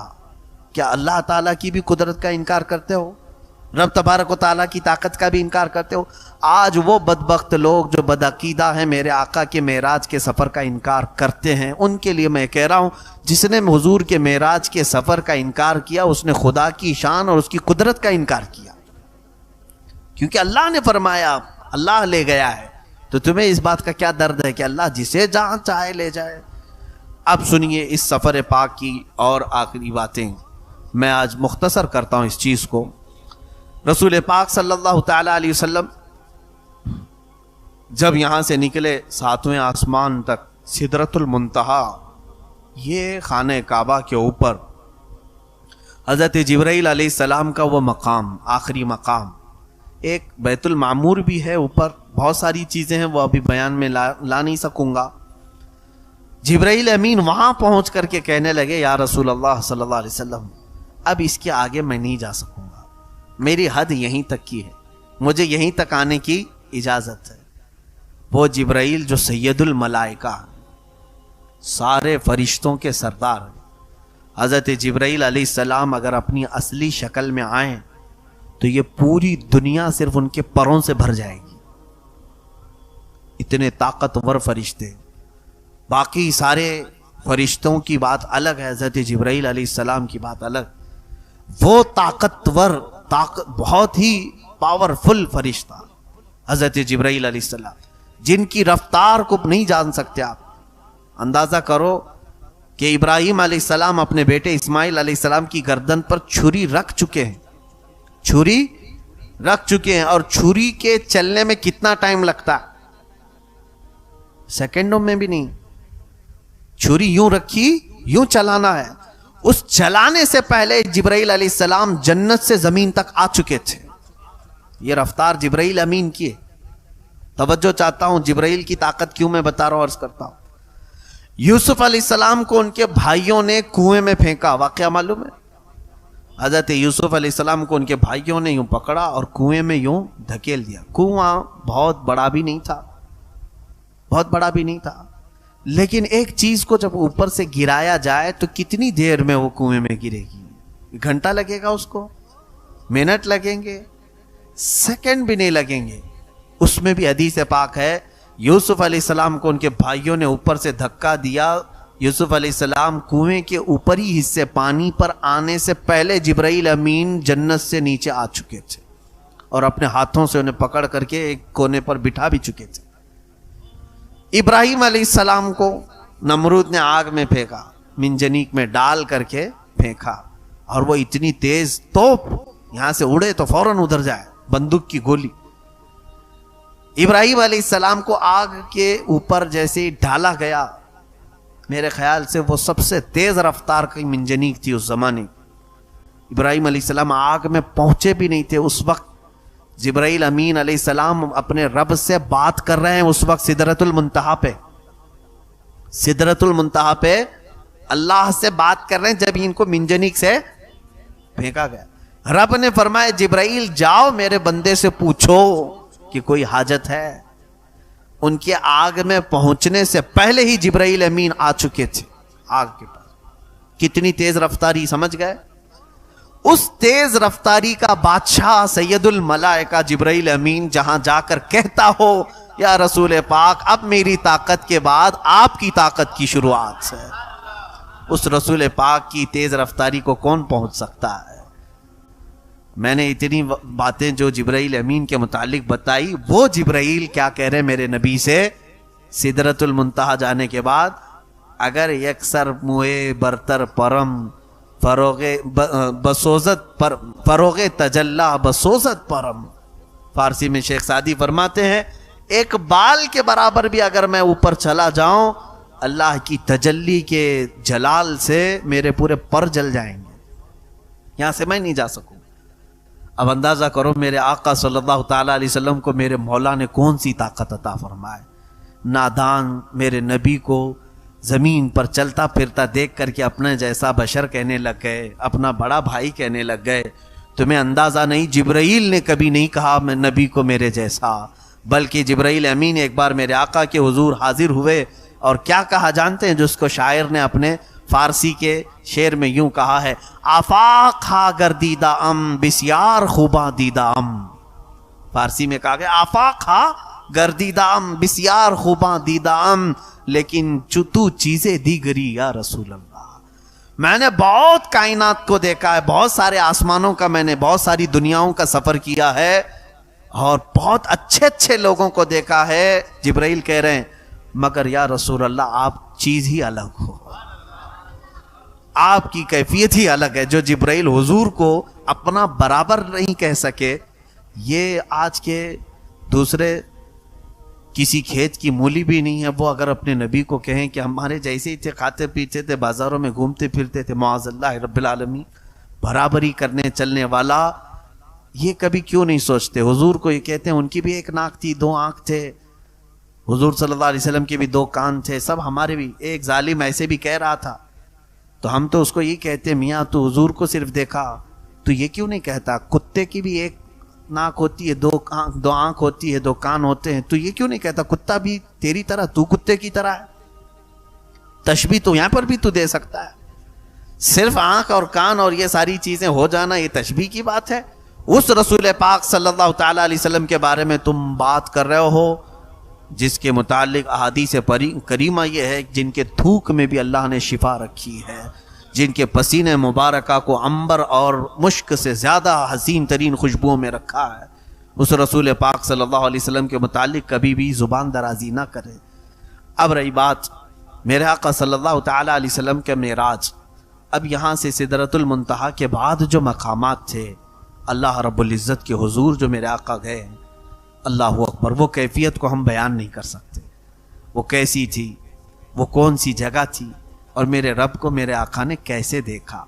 Speaker 1: کیا اللہ تعالیٰ کی بھی قدرت کا انکار کرتے ہو؟ رب تبارک و تعالیٰ کی طاقت کا بھی انکار کرتے ہو؟ آج وہ بدبخت لوگ جو بدعقیدہ ہیں میرے آقا کے معراج کے سفر کا انکار کرتے ہیں، ان کے لیے میں کہہ رہا ہوں جس نے حضور کے معراج کے سفر کا انکار کیا اس نے خدا کی شان اور اس کی قدرت کا انکار کیا. کیونکہ اللہ نے فرمایا اللہ لے گیا ہے. تو تمہیں اس بات کا کیا درد ہے کہ اللہ جسے جہاں چاہے لے جائے. اب سنیے اس سفر پاک کی اور آخری باتیں. میں آج مختصر کرتا ہوں اس چیز کو. رسول پاک صلی اللہ تعالی علیہ وسلم جب یہاں سے نکلے 7ویں آسمان تک سدرۃ المنتہا، یہ خانہ کعبہ کے اوپر حضرت جبرائیل علیہ السلام کا وہ مقام، آخری مقام، ایک بیت المعمور بھی ہے اوپر، بہت ساری چیزیں ہیں وہ ابھی بیان میں لا نہیں سکوں گا۔ جبرائیل امین وہاں پہنچ کر کے کہنے لگے یا رسول اللہ صلی اللہ علیہ وسلم اب اس کے آگے میں نہیں جا سکوں گا، میری حد یہیں تک کی ہے، مجھے یہیں تک آنے کی اجازت ہے۔ وہ جبرائیل جو سید الملائکہ، سارے فرشتوں کے سردار، حضرت جبرائیل علیہ السلام اگر اپنی اصلی شکل میں آئیں تو یہ پوری دنیا صرف ان کے پروں سے بھر جائے گی، اتنے طاقتور فرشتے۔ باقی سارے فرشتوں کی بات الگ ہے، حضرت جبرائیل علیہ السلام کی بات الگ۔ وہ طاقتور، بہت ہی پاورفل فرشتہ حضرت جبرائیل علیہ السلام، جن کی رفتار کو نہیں جان سکتے آپ۔ اندازہ کرو کہ ابراہیم علیہ السلام اپنے بیٹے اسماعیل علیہ السلام کی گردن پر چھری رکھ چکے ہیں، چھری رکھ چکے ہیں، اور چھری کے چلنے میں کتنا ٹائم لگتا ہے؟ سیکنڈوں میں بھی نہیں۔ چھری یوں رکھی، یوں چلانا ہے۔ اس چلانے سے پہلے جبرائیل علیہ السلام جنت سے زمین تک آ چکے تھے۔ یہ رفتار جبرائیل امین کی ہے۔ توجہ چاہتا ہوں، جبرائیل کی طاقت کیوں میں بتا رہا ہوں، عرض کرتا ہوں۔ یوسف علیہ السلام کو ان کے بھائیوں نے کنویں میں پھینکا، واقعہ معلوم ہے؟ حضرت یوسف علیہ السلام کو ان کے بھائیوں نے یوں پکڑا اور کنویں میں یوں دھکیل دیا۔ کنواں بہت بڑا بھی نہیں تھا، بہت بڑا بھی نہیں تھا، لیکن ایک چیز کو جب اوپر سے گرایا جائے تو کتنی دیر میں وہ کنویں میں گرے گی؟ گھنٹہ لگے گا اس کو؟ منٹ لگیں گے؟ سیکنڈ بھی نہیں لگیں گے۔ اس میں بھی حدیث پاک ہے، یوسف علیہ السلام کو ان کے بھائیوں نے اوپر سے دھکا دیا، یوسف علیہ السلام کنویں کے اوپری حصے پانی پر آنے سے پہلے جبرائیل امین جنت سے نیچے آ چکے تھے اور اپنے ہاتھوں سے انہیں پکڑ کر کے ایک کونے پر بٹھا بھی چکے تھے۔ ابراہیم علیہ السلام کو نمرود نے آگ میں پھینکا، منجنیق میں ڈال کر کے پھینکا، اور وہ اتنی تیز توپ یہاں سے اڑے تو فوراً ادھر جائے، بندوق کی گولی۔ ابراہیم علیہ السلام کو آگ کے اوپر جیسے ڈالا گیا، میرے خیال سے وہ سب سے تیز رفتار کی منجنیق تھی اس زمانے۔ ابراہیم علیہ السلام آگ میں پہنچے بھی نہیں تھے اس وقت، جبرائیل امین علیہ السلام اپنے رب سے بات کر رہے ہیں اس وقت سدرۃ المنتہا پہ، سدرۃ المنتہا پہ اللہ سے بات کر رہے ہیں جب ان کو منجنیق سے پھینکا گیا۔ رب نے فرمایا جبرائیل جاؤ میرے بندے سے پوچھو کہ کوئی حاجت ہے۔ ان کے آگ میں پہنچنے سے پہلے ہی جبرائیل امین آ چکے تھے آگ کے پاس۔ کتنی تیز رفتاری، سمجھ گئے؟ اس تیز رفتاری کا بادشاہ سید الملائکہ جبرائیل امین جہاں جا کر کہتا ہو یا رسول پاک اب میری طاقت کے بعد آپ کی طاقت کی شروعات ہے، اس رسول پاک کی تیز رفتاری کو کون پہنچ سکتا ہے؟ میں نے اتنی باتیں جو جبرائیل امین کے متعلق بتائی، وہ جبرائیل کیا کہہ رہے میرے نبی سے سدرۃ المنتہا جانے کے بعد، اگر یکسر موئے برتر پرم فروغ تجلا بسوزت پرم۔ فارسی میں شیخ سعدی فرماتے ہیں ایک بال کے برابر بھی اگر میں اوپر چلا جاؤں، اللہ کی تجلی کے جلال سے میرے پورے پر جل جائیں گے، یہاں سے میں نہیں جا سکوں۔ اب اندازہ کرو میرے آقا صلی اللہ تعالیٰ علیہ وسلم کو میرے مولا نے کون سی طاقت عطا فرمائے۔ نادان میرے نبی کو زمین پر چلتا پھرتا دیکھ کر کے اپنے جیسا بشر کہنے لگ گئے، اپنا بڑا بھائی کہنے لگ گئے۔ تمہیں اندازہ نہیں، جبرائیل نے کبھی نہیں کہا میں نبی کو میرے جیسا، بلکہ جبرائیل امین ایک بار میرے آقا کے حضور حاضر ہوئے اور کیا کہا جانتے ہیں؟ جس کو شاعر نے اپنے فارسی کے شعر میں یوں کہا ہے، آفاق ہا گردیدہ ام بسیار خوباں دیدہ ام۔ فارسی میں کہا گیا آفاق ہا گردیدہ ام بسیار خوباں دیدہ ام، لیکن تو چیزیں دیگری یا رسول اللہ۔ میں نے بہت کائنات کو دیکھا ہے، بہت سارے آسمانوں کا، میں نے بہت ساری دنیاؤں کا سفر کیا ہے اور بہت اچھے اچھے لوگوں کو دیکھا ہے۔ جبرائیل کہہ رہے ہیں مگر یا رسول اللہ آپ چیز ہی الگ ہو، آپ کی کیفیت ہی الگ ہے۔ جو جبرائیل حضور کو اپنا برابر نہیں کہہ سکے، یہ آج کے دوسرے کسی کھیت کی مولی بھی نہیں ہے، وہ اگر اپنے نبی کو کہیں کہ ہمارے جیسے ہی تھے، کھاتے پیتے تھے، بازاروں میں گھومتے پھرتے تھے، معاذ اللہ رب العالمین، برابری کرنے چلنے والا، یہ کبھی کیوں نہیں سوچتے؟ حضور کو یہ کہتے ہیں ان کی بھی ایک ناک تھی، دو آنکھ تھے، حضور صلی اللہ علیہ وسلم کے بھی دو کان تھے، سب ہمارے بھی۔ ایک ظالم ایسے بھی کہہ رہا تھا، تو ہم تو اس کو یہ کہتے میاں تو حضور کو صرف دیکھا، تو یہ کیوں نہیں کہتا کتے کی بھی ایک ناک ہوتی ہے، دو آنکھ ہوتی ہے، دو کان ہوتے ہیں، تو یہ کیوں نہیں کہتا کتا بھی تیری طرح، تو کتے کی طرح ہے؟ تشبیہ تو یہاں پر بھی تو دے سکتا ہے۔ صرف آنکھ اور کان اور یہ ساری چیزیں ہو جانا یہ تشبیہ کی بات ہے؟ اس رسول پاک صلی اللہ تعالی علیہ وسلم کے بارے میں تم بات کر رہے ہو جس کے متعلق احادیث کریمہ یہ ہے جن کے تھوک میں بھی اللہ نے شفا رکھی ہے، جن کے پسینے مبارکہ کو عنبر اور مشک سے زیادہ حسین ترین خوشبوؤں میں رکھا ہے، اس رسول پاک صلی اللہ علیہ وسلم کے متعلق کبھی بھی زبان درازی نہ کرے۔ اب رہی بات میرے آقا صلی اللہ تعالی علیہ وسلم کے معراج، اب یہاں سے سدرۃ المنتہا کے بعد جو مقامات تھے اللہ رب العزت کے حضور جو میرے آقا گئے ہیں، اللہ اکبر، وہ کیفیت کو ہم بیان نہیں کر سکتے، وہ کیسی تھی، وہ کون سی جگہ تھی، اور میرے رب کو میرے آقا نے کیسے دیکھا۔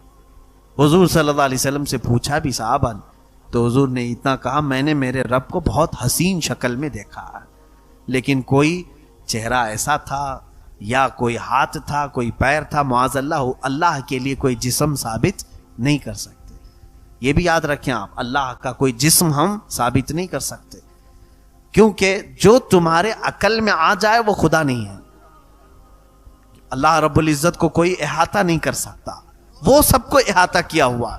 Speaker 1: حضور صلی اللہ علیہ وسلم سے پوچھا بھی صحابہ نے، تو حضور نے اتنا کہا میں نے میرے رب کو بہت حسین شکل میں دیکھا، لیکن کوئی چہرہ ایسا تھا یا کوئی ہاتھ تھا، کوئی پیر تھا، معاذ اللہ، اللہ کے لیے کوئی جسم ثابت نہیں کر سکتے۔ یہ بھی یاد رکھیں آپ، اللہ کا کوئی جسم ہم ثابت نہیں کر سکتے، کیونکہ جو تمہارے عقل میں آ جائے وہ خدا نہیں ہے۔ اللہ رب العزت کو کوئی احاطہ نہیں کر سکتا، وہ سب کو احاطہ کیا ہوا۔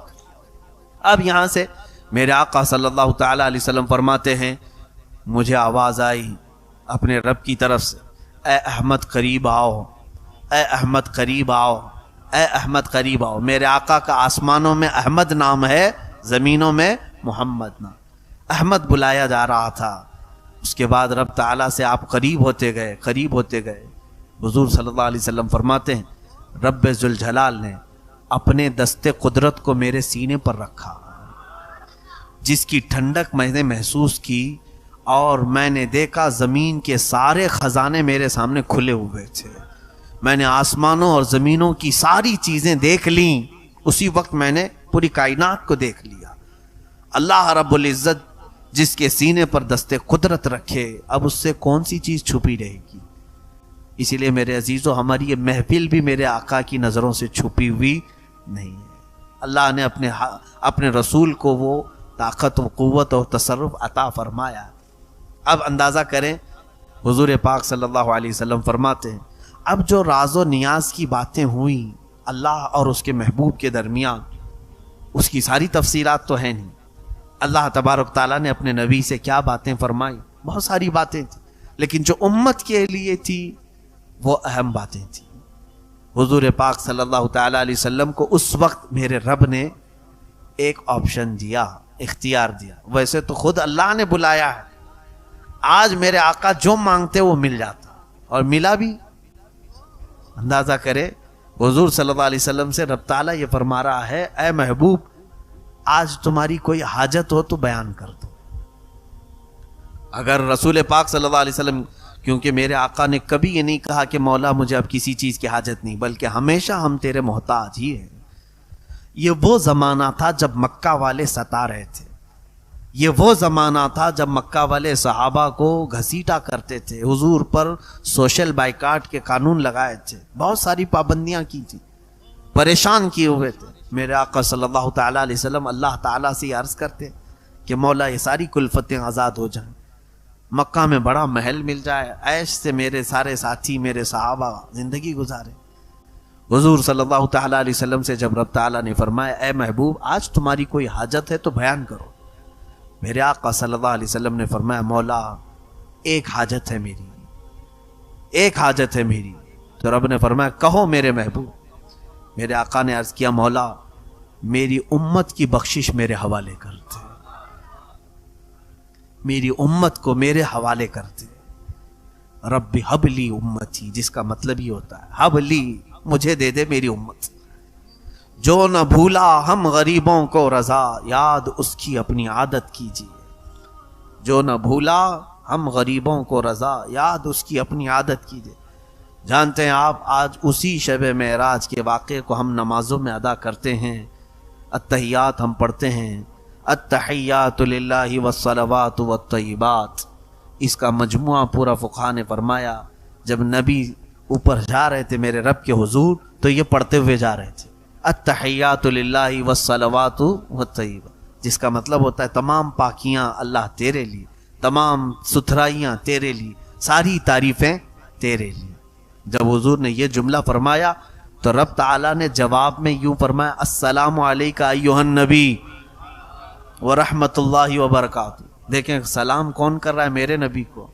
Speaker 1: اب یہاں سے میرے آقا صلی اللہ تعالی علیہ وسلم فرماتے ہیں مجھے آواز آئی اپنے رب کی طرف سے، اے احمد قریب آؤ، اے احمد قریب آؤ، اے احمد قریب آؤ۔ میرے آقا کا آسمانوں میں احمد نام ہے، زمینوں میں محمد نام، احمد بلایا جا رہا تھا۔ اس کے بعد رب تعالیٰ سے آپ قریب ہوتے گئے، قریب ہوتے گئے۔ حضور صلی اللہ علیہ وسلم فرماتے ہیں رب ذوالجلال نے اپنے دست قدرت کو میرے سینے پر رکھا، جس کی ٹھنڈک میں نے محسوس کی، اور میں نے دیکھا زمین کے سارے خزانے میرے سامنے کھلے ہوئے تھے، میں نے آسمانوں اور زمینوں کی ساری چیزیں دیکھ لیں، اسی وقت میں نے پوری کائنات کو دیکھ لیا۔ اللہ رب العزت جس کے سینے پر دست قدرت رکھے، اب اس سے کون سی چیز چھپی رہے گی؟ اسی لیے میرے عزیزو ہماری یہ محفل بھی میرے آقا کی نظروں سے چھپی ہوئی نہیں ہے۔ اللہ نے اپنے رسول کو وہ طاقت و قوت و تصرف عطا فرمایا۔ اب اندازہ کریں، حضور پاک صلی اللہ علیہ وسلم فرماتے ہیں اب جو راز و نیاز کی باتیں ہوئیں اللہ اور اس کے محبوب کے درمیان، اس کی ساری تفصیلات تو ہیں نہیں۔ اللہ تبارک تعالیٰ نے اپنے نبی سے کیا باتیں فرمائی، بہت ساری باتیں تھیں، لیکن جو امت کے لیے تھی وہ اہم باتیں تھیں۔ حضور پاک صلی اللہ تعالیٰ علیہ وسلم کو اس وقت میرے رب نے ایک آپشن دیا، اختیار دیا۔ ویسے تو خود اللہ نے بلایا ہے، آج میرے آقا جو مانگتے وہ مل جاتا، اور ملا بھی۔ اندازہ کرے حضور صلی اللہ علیہ وسلم سے رب تعالیٰ یہ فرما رہا ہے اے محبوب آج تمہاری کوئی حاجت ہو تو بیان کر دو۔ اگر رسول پاک صلی اللہ علیہ وسلم، کیونکہ میرے آقا نے کبھی یہ نہیں کہا کہ مولا مجھے اب کسی چیز کی حاجت نہیں، بلکہ ہمیشہ ہم تیرے محتاج ہی ہیں۔ یہ وہ زمانہ تھا جب مکہ والے ستا رہے تھے، یہ وہ زمانہ تھا جب مکہ والے صحابہ کو گھسیٹا کرتے تھے، حضور پر سوشل بائیکاٹ کے قانون لگائے تھے، بہت ساری پابندیاں کی تھی، پریشان کیے ہوئے تھے۔ میرے آقا صلی اللہ تعالیٰ علیہ وسلم اللہ تعالیٰ سے یہ عرض کرتے کہ مولا یہ ساری کلفتیں آزاد ہو جائیں، مکہ میں بڑا محل مل جائے، عیش سے میرے سارے ساتھی میرے صحابہ زندگی گزارے۔ حضور صلی اللہ تعالیٰ علیہ وسلم سے جب رب تعالیٰ نے فرمایا اے محبوب آج تمہاری کوئی حاجت ہے تو بیان کرو، میرے آقا صلی اللہ علیہ وسلم نے فرمایا مولا ایک حاجت ہے میری، ایک حاجت ہے میری۔ تو رب نے فرمایا کہو میرے محبوب۔ میرے آقا نے عرض کیا مولا میری امت کی بخشش میرے حوالے کرتے، میری امت کو میرے حوالے کرتے۔ رب حب لی امتی، جس کا مطلب ہی ہوتا ہے حب لی، مجھے دے دے میری امت۔ جو نہ بھولا ہم غریبوں کو رضا، یاد اس کی اپنی عادت کیجیے۔ جو نہ بھولا ہم غریبوں کو رضا، یاد اس کی اپنی عادت کیجئے۔ جانتے ہیں آپ آج اسی شب معراج کے واقعے کو ہم نمازوں میں ادا کرتے ہیں، التحیات ہم پڑھتے ہیں، التحیات للہ والصلوات والطیبات، اس کا مجموعہ پورا فقہا نے فرمایا جب نبی اوپر جا رہے تھے میرے رب کے حضور تو یہ پڑھتے ہوئے جا رہے تھے، التحیات للہ والصلوات والطیبات، جس کا مطلب ہوتا ہے تمام پاکیاں اللہ تیرے لیے، تمام ستھرائیاں تیرے لیے، ساری تعریفیں تیرے لیے۔ جب حضور نے یہ جملہ فرمایا تو رب تعالیٰ نے جواب میں یوں فرمایا، السلام علیکہ ایھا النبی ورحمۃ اللہ وبرکاتہ۔ دیکھیں سلام کون کر رہا ہے؟ میرے نبی کو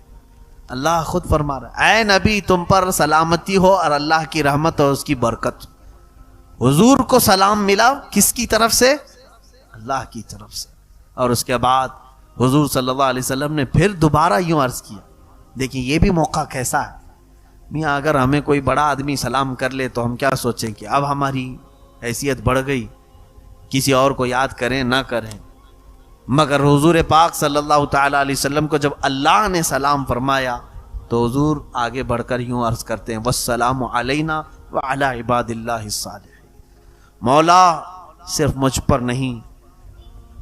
Speaker 1: اللہ خود فرما رہا ہے، اے نبی تم پر سلامتی ہو اور اللہ کی رحمت اور اس کی برکت۔ حضور کو سلام ملا کس کی طرف سے؟ اللہ کی طرف سے۔ اور اس کے بعد حضور صلی اللہ علیہ وسلم نے پھر دوبارہ یوں عرض کیا، دیکھیں یہ بھی موقع کیسا ہے میاں، اگر ہمیں کوئی بڑا آدمی سلام کر لے تو ہم کیا سوچیں کہ اب ہماری حیثیت بڑھ گئی، کسی اور کو یاد کریں نہ کریں، مگر حضور پاک صلی اللہ تعالی علیہ وسلم کو جب اللہ نے سلام فرمایا تو حضور آگے بڑھ کر یوں عرض کرتے ہیں، والسلام علینا وعلی عباد اللہ الصالحین۔ مولا صرف مجھ پر نہیں،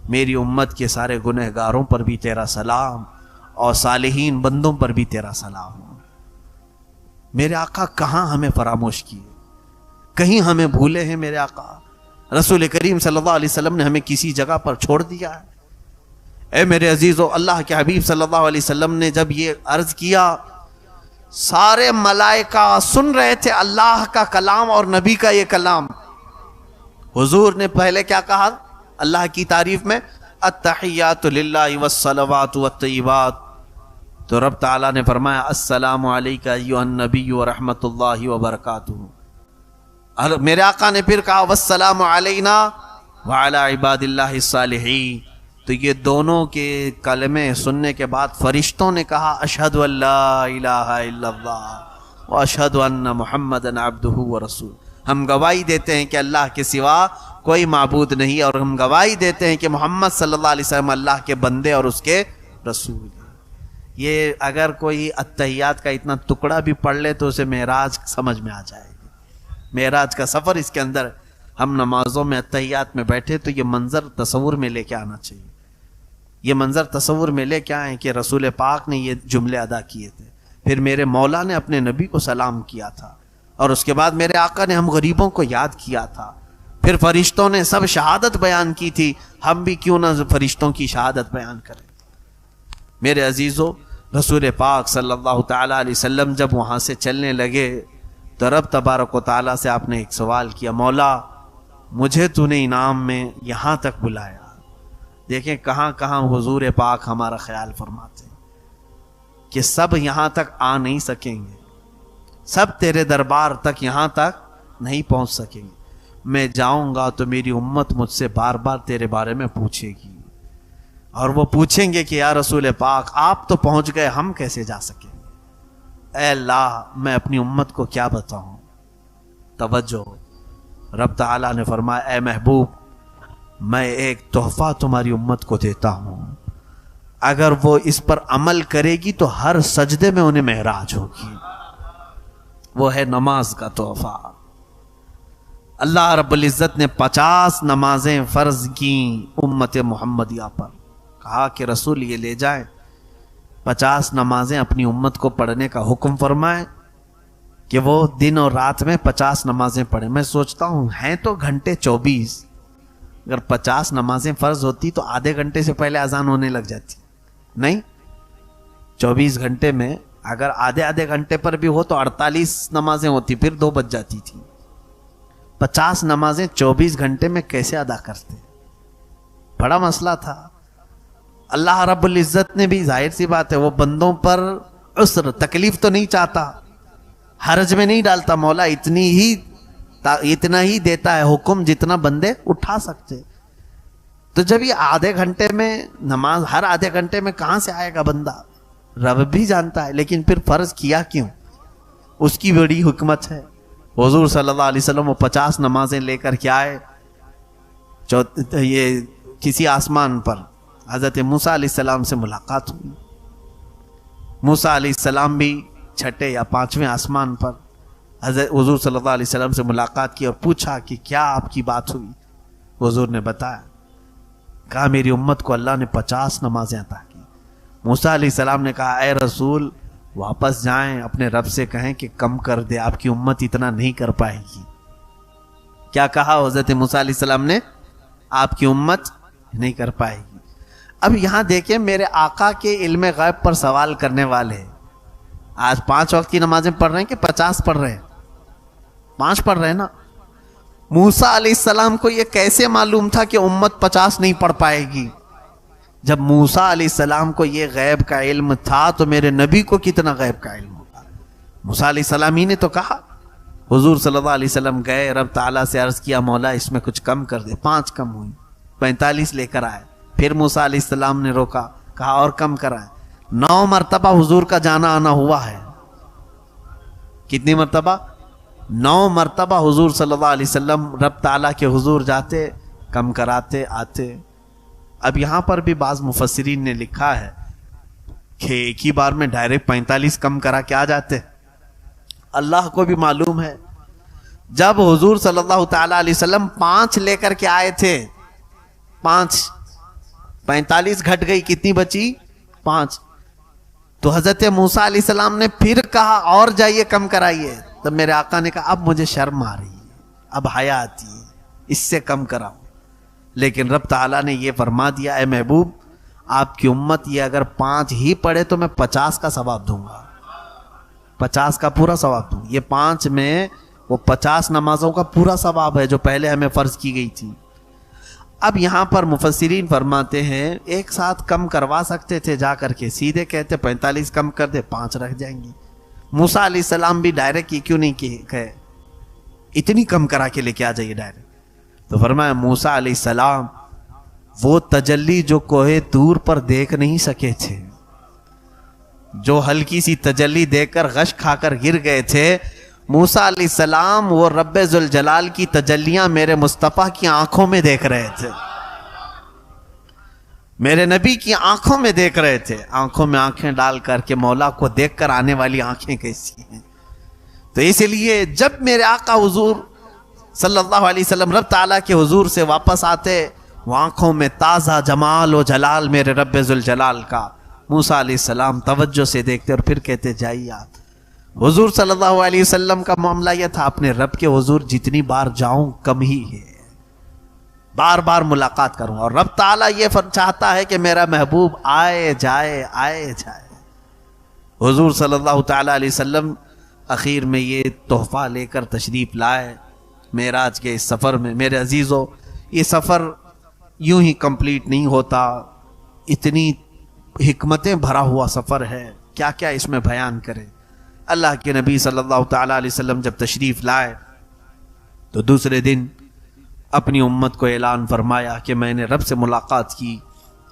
Speaker 1: میری امت کے سارے گنہگاروں پر بھی تیرا سلام اور صالحین بندوں پر بھی تیرا سلام۔ میرے آقا کہاں ہمیں فراموش کیے، کہیں ہمیں بھولے ہیں میرے آقا؟ رسول کریم صلی اللہ علیہ وسلم نے ہمیں کسی جگہ پر چھوڑ دیا ہے؟ اے میرے عزیزو، اللہ کے حبیب صلی اللہ علیہ وسلم نے جب یہ عرض کیا سارے ملائکہ سن رہے تھے اللہ کا کلام اور نبی کا یہ کلام۔ حضور نے پہلے کیا کہا اللہ کی تعریف میں؟ التحیات للہ والصلوات والطیبات۔ تو رب تعالیٰ نے فرمایا السلام علیکہ ایھا النبی ورحمۃ اللہ وبرکاتہ۔ اور میرے آقا نے پھر کہا والسلام علینا وعلی عباد اللہ الصالحین۔ تو یہ دونوں کے کلمے سننے کے بعد فرشتوں نے کہا اشہد ان لا الہ الا اللہ واشہد ان محمدا عبدہ ورسولہ۔ ہم گواہی دیتے ہیں کہ اللہ کے سوا کوئی معبود نہیں، اور ہم گواہی دیتے ہیں کہ محمد صلی اللہ علیہ وسلم اللہ کے بندے اور اس کے رسول ہیں۔ یہ اگر کوئی التحیات کا اتنا ٹکڑا بھی پڑھ لے تو اسے معراج سمجھ میں آ جائے گی، معراج کا سفر اس کے اندر۔ ہم نمازوں میں التحیات میں بیٹھے تو یہ منظر تصور میں لے کے آنا چاہیے، یہ منظر تصور میں لے کے آئیں کہ رسول پاک نے یہ جملے ادا کیے تھے، پھر میرے مولا نے اپنے نبی کو سلام کیا تھا، اور اس کے بعد میرے آقا نے ہم غریبوں کو یاد کیا تھا، پھر فرشتوں نے سب شہادت بیان کی تھی، ہم بھی کیوں نہ فرشتوں کی شہادت بیان کریں۔ میرے عزیزو، رسول پاک صلی اللہ تعالی علیہ وسلم جب وہاں سے چلنے لگے تو رب تبارک و تعالیٰ سے آپ نے ایک سوال کیا، مولا مجھے تو نے انعام میں یہاں تک بلایا۔ دیکھیں کہاں کہاں حضور پاک ہمارا خیال فرماتے ہیں کہ سب یہاں تک آ نہیں سکیں گے، سب تیرے دربار تک یہاں تک نہیں پہنچ سکیں گے، میں جاؤں گا تو میری امت مجھ سے بار بار تیرے بارے میں پوچھے گی، اور وہ پوچھیں گے کہ یا رسول پاک آپ تو پہنچ گئے، ہم کیسے جا سکیں گے؟ اے اللہ میں اپنی امت کو کیا بتاؤں؟ توجہ، رب تعالیٰ نے فرمایا اے محبوب میں ایک تحفہ تمہاری امت کو دیتا ہوں، اگر وہ اس پر عمل کرے گی تو ہر سجدے میں انہیں معراج ہوگی، وہ ہے نماز کا تحفہ۔ اللہ رب العزت نے 50 نمازیں فرض کی امت محمدیہ پر، کہا کہ رسول یہ لے جائیں 50 نمازیں اپنی امت کو پڑھنے کا حکم فرمائیں کہ وہ دن اور رات میں 50 نمازیں پڑھیں۔ میں سوچتا ہوں ہیں تو گھنٹے 24، اگر 50 نمازیں فرض ہوتی تو آدھے گھنٹے سے پہلے اذان ہونے لگ جاتی، نہیں 24 گھنٹے میں اگر آدھے گھنٹے پر بھی ہو تو 48 نمازیں ہوتی، پھر 2 بج جاتی تھی۔ 50 نمازیں 24 گھنٹے میں کیسے ادا کرتے؟ بڑا مسئلہ تھا۔ اللہ رب العزت نے بھی ظاہر سی بات ہے وہ بندوں پر عسر تکلیف تو نہیں چاہتا، حرج میں نہیں ڈالتا، مولا اتنا ہی دیتا ہے حکم جتنا بندے اٹھا سکتے۔ تو جب یہ آدھے گھنٹے میں نماز، ہر آدھے گھنٹے میں کہاں سے آئے گا بندہ؟ رب بھی جانتا ہے، لیکن پھر فرض کیا کیوں؟ اس کی بڑی حکمت ہے۔ حضور صلی اللہ علیہ وسلم وہ 50 نمازیں لے کر کے آئے، یہ کسی آسمان پر حضرت موسیٰ علیہ السلام سے ملاقات ہوئی، موسیٰ علیہ السلام بھی چھٹے یا پانچویں آسمان پر حضرت حضور صلی اللہ علیہ وسلم سے ملاقات کی اور پوچھا کہ کیا آپ کی بات ہوئی. حضور نے بتایا، کہا میری امت کو اللہ نے 50 نمازیں عطا کی. موسیٰ علیہ السلام نے کہا اے رسول واپس جائیں اپنے رب سے کہیں کہ کم کر دے، آپ کی امت اتنا نہیں کر پائے گی. کیا کہا حضرت موسیٰ علیہ السلام نے؟ آپ کی امت نہیں کر پائے گی. اب یہاں دیکھیں میرے آقا کے علم غیب پر سوال کرنے والے آج 5 وقت کی نمازیں پڑھ رہے ہیں کہ 50 پڑھ رہے ہیں؟ 5 پڑھ رہے ہیں نا. موسیٰ علیہ السلام کو یہ کیسے معلوم تھا کہ امت 50 نہیں پڑھ پائے گی؟ جب موسیٰ علیہ السلام کو یہ غیب کا علم تھا تو میرے نبی کو کتنا غیب کا علم ہوگا. موسیٰ علیہ السلام ہی نے تو کہا. حضور صلی اللہ علیہ وسلم گئے رب تعالیٰ سے عرض کیا مولا اس میں کچھ کم کر دے. 5 کم ہوئی، 45 لے کر آئے. پھر موسیٰ علیہ السلام نے روکا، کہا اور کم کرائے. 9 مرتبہ حضور کا جانا آنا ہوا ہے. کتنی مرتبہ؟ 9 مرتبہ حضور صلی اللہ علیہ وسلم رب تعالیٰ کے حضور جاتے، کم کراتے آتے. اب یہاں پر بھی بعض مفسرین نے لکھا ہے کہ ایک ہی بار میں ڈائریکٹ 45 کم کرا کے آ جاتے. اللہ کو بھی معلوم ہے جب حضور صلی اللہ تعالیٰ علیہ وسلم 5 لے کر کے آئے تھے، 45 گھٹ گئی، کتنی بچی؟ 5. تو حضرت موسیٰ علیہ السلام نے پھر کہا اور جائیے کم کرائیے. تب میرے آقا نے کہا اب مجھے شرم آ رہی ہے، اب حیا آتی ہے، اس سے کم کراؤ. لیکن رب تعالیٰ نے یہ فرما دیا اے محبوب آپ کی امت یہ اگر 5 ہی پڑھے تو میں 50 کا ثواب دوں گا، 50 کا پورا ثواب دوں. یہ 5 میں وہ 50 نمازوں کا پورا ثواب ہے جو پہلے ہمیں فرض کی گئی تھی. اب یہاں پر مفسرین فرماتے ہیں ایک ساتھ کم کروا سکتے تھے، جا کر کے سیدھے کہتے 45 کم کر دے 5 رکھ جائیں گی. موسیٰ علیہ السلام بھی ڈائریکٹ یہ کیوں نہیں کہے اتنی کم کرا کے لے کے آ جائیے ڈائریکٹ؟ تو فرمایا موسیٰ علیہ السلام وہ تجلی جو کوہ طور پر دیکھ نہیں سکے تھے، جو ہلکی سی تجلی دیکھ کر غش کھا کر گر گئے تھے، موسیٰ علیہ السلام وہ رب ذوالجلال کی تجلیاں میرے مصطفیٰ کی آنکھوں میں دیکھ رہے تھے، میرے نبی کی آنکھوں میں دیکھ رہے تھے. آنکھوں میں آنکھیں ڈال کر کے مولا کو دیکھ کر آنے والی آنکھیں کیسی ہیں. تو اس لیے جب میرے آقا حضور صلی اللہ علیہ وسلم رب تعالیٰ کے حضور سے واپس آتے، وہ آنکھوں میں تازہ جمال و جلال میرے رب ذوالجلال کا. موسیٰ علیہ السلام توجہ سے دیکھتے اور پھر کہتے جائیے. حضور صلی اللہ علیہ وسلم کا معاملہ یہ تھا اپنے رب کے حضور جتنی بار جاؤں کم ہی ہے، بار بار ملاقات کروں. اور رب تعالیٰ یہ چاہتا ہے کہ میرا محبوب آئے جائے آئے جائے. حضور صلی اللہ تعالیٰ علیہ وسلم اخیر میں یہ تحفہ لے کر تشریف لائے معراج کے اس سفر میں. میرے عزیزو یہ سفر یوں ہی کمپلیٹ نہیں ہوتا، اتنی حکمتیں بھرا ہوا سفر ہے، کیا کیا اس میں بیان کرے. اللہ کے نبی صلی اللہ تعالیٰ علیہ وسلم جب تشریف لائے تو دوسرے دن اپنی امت کو اعلان فرمایا کہ میں نے رب سے ملاقات کی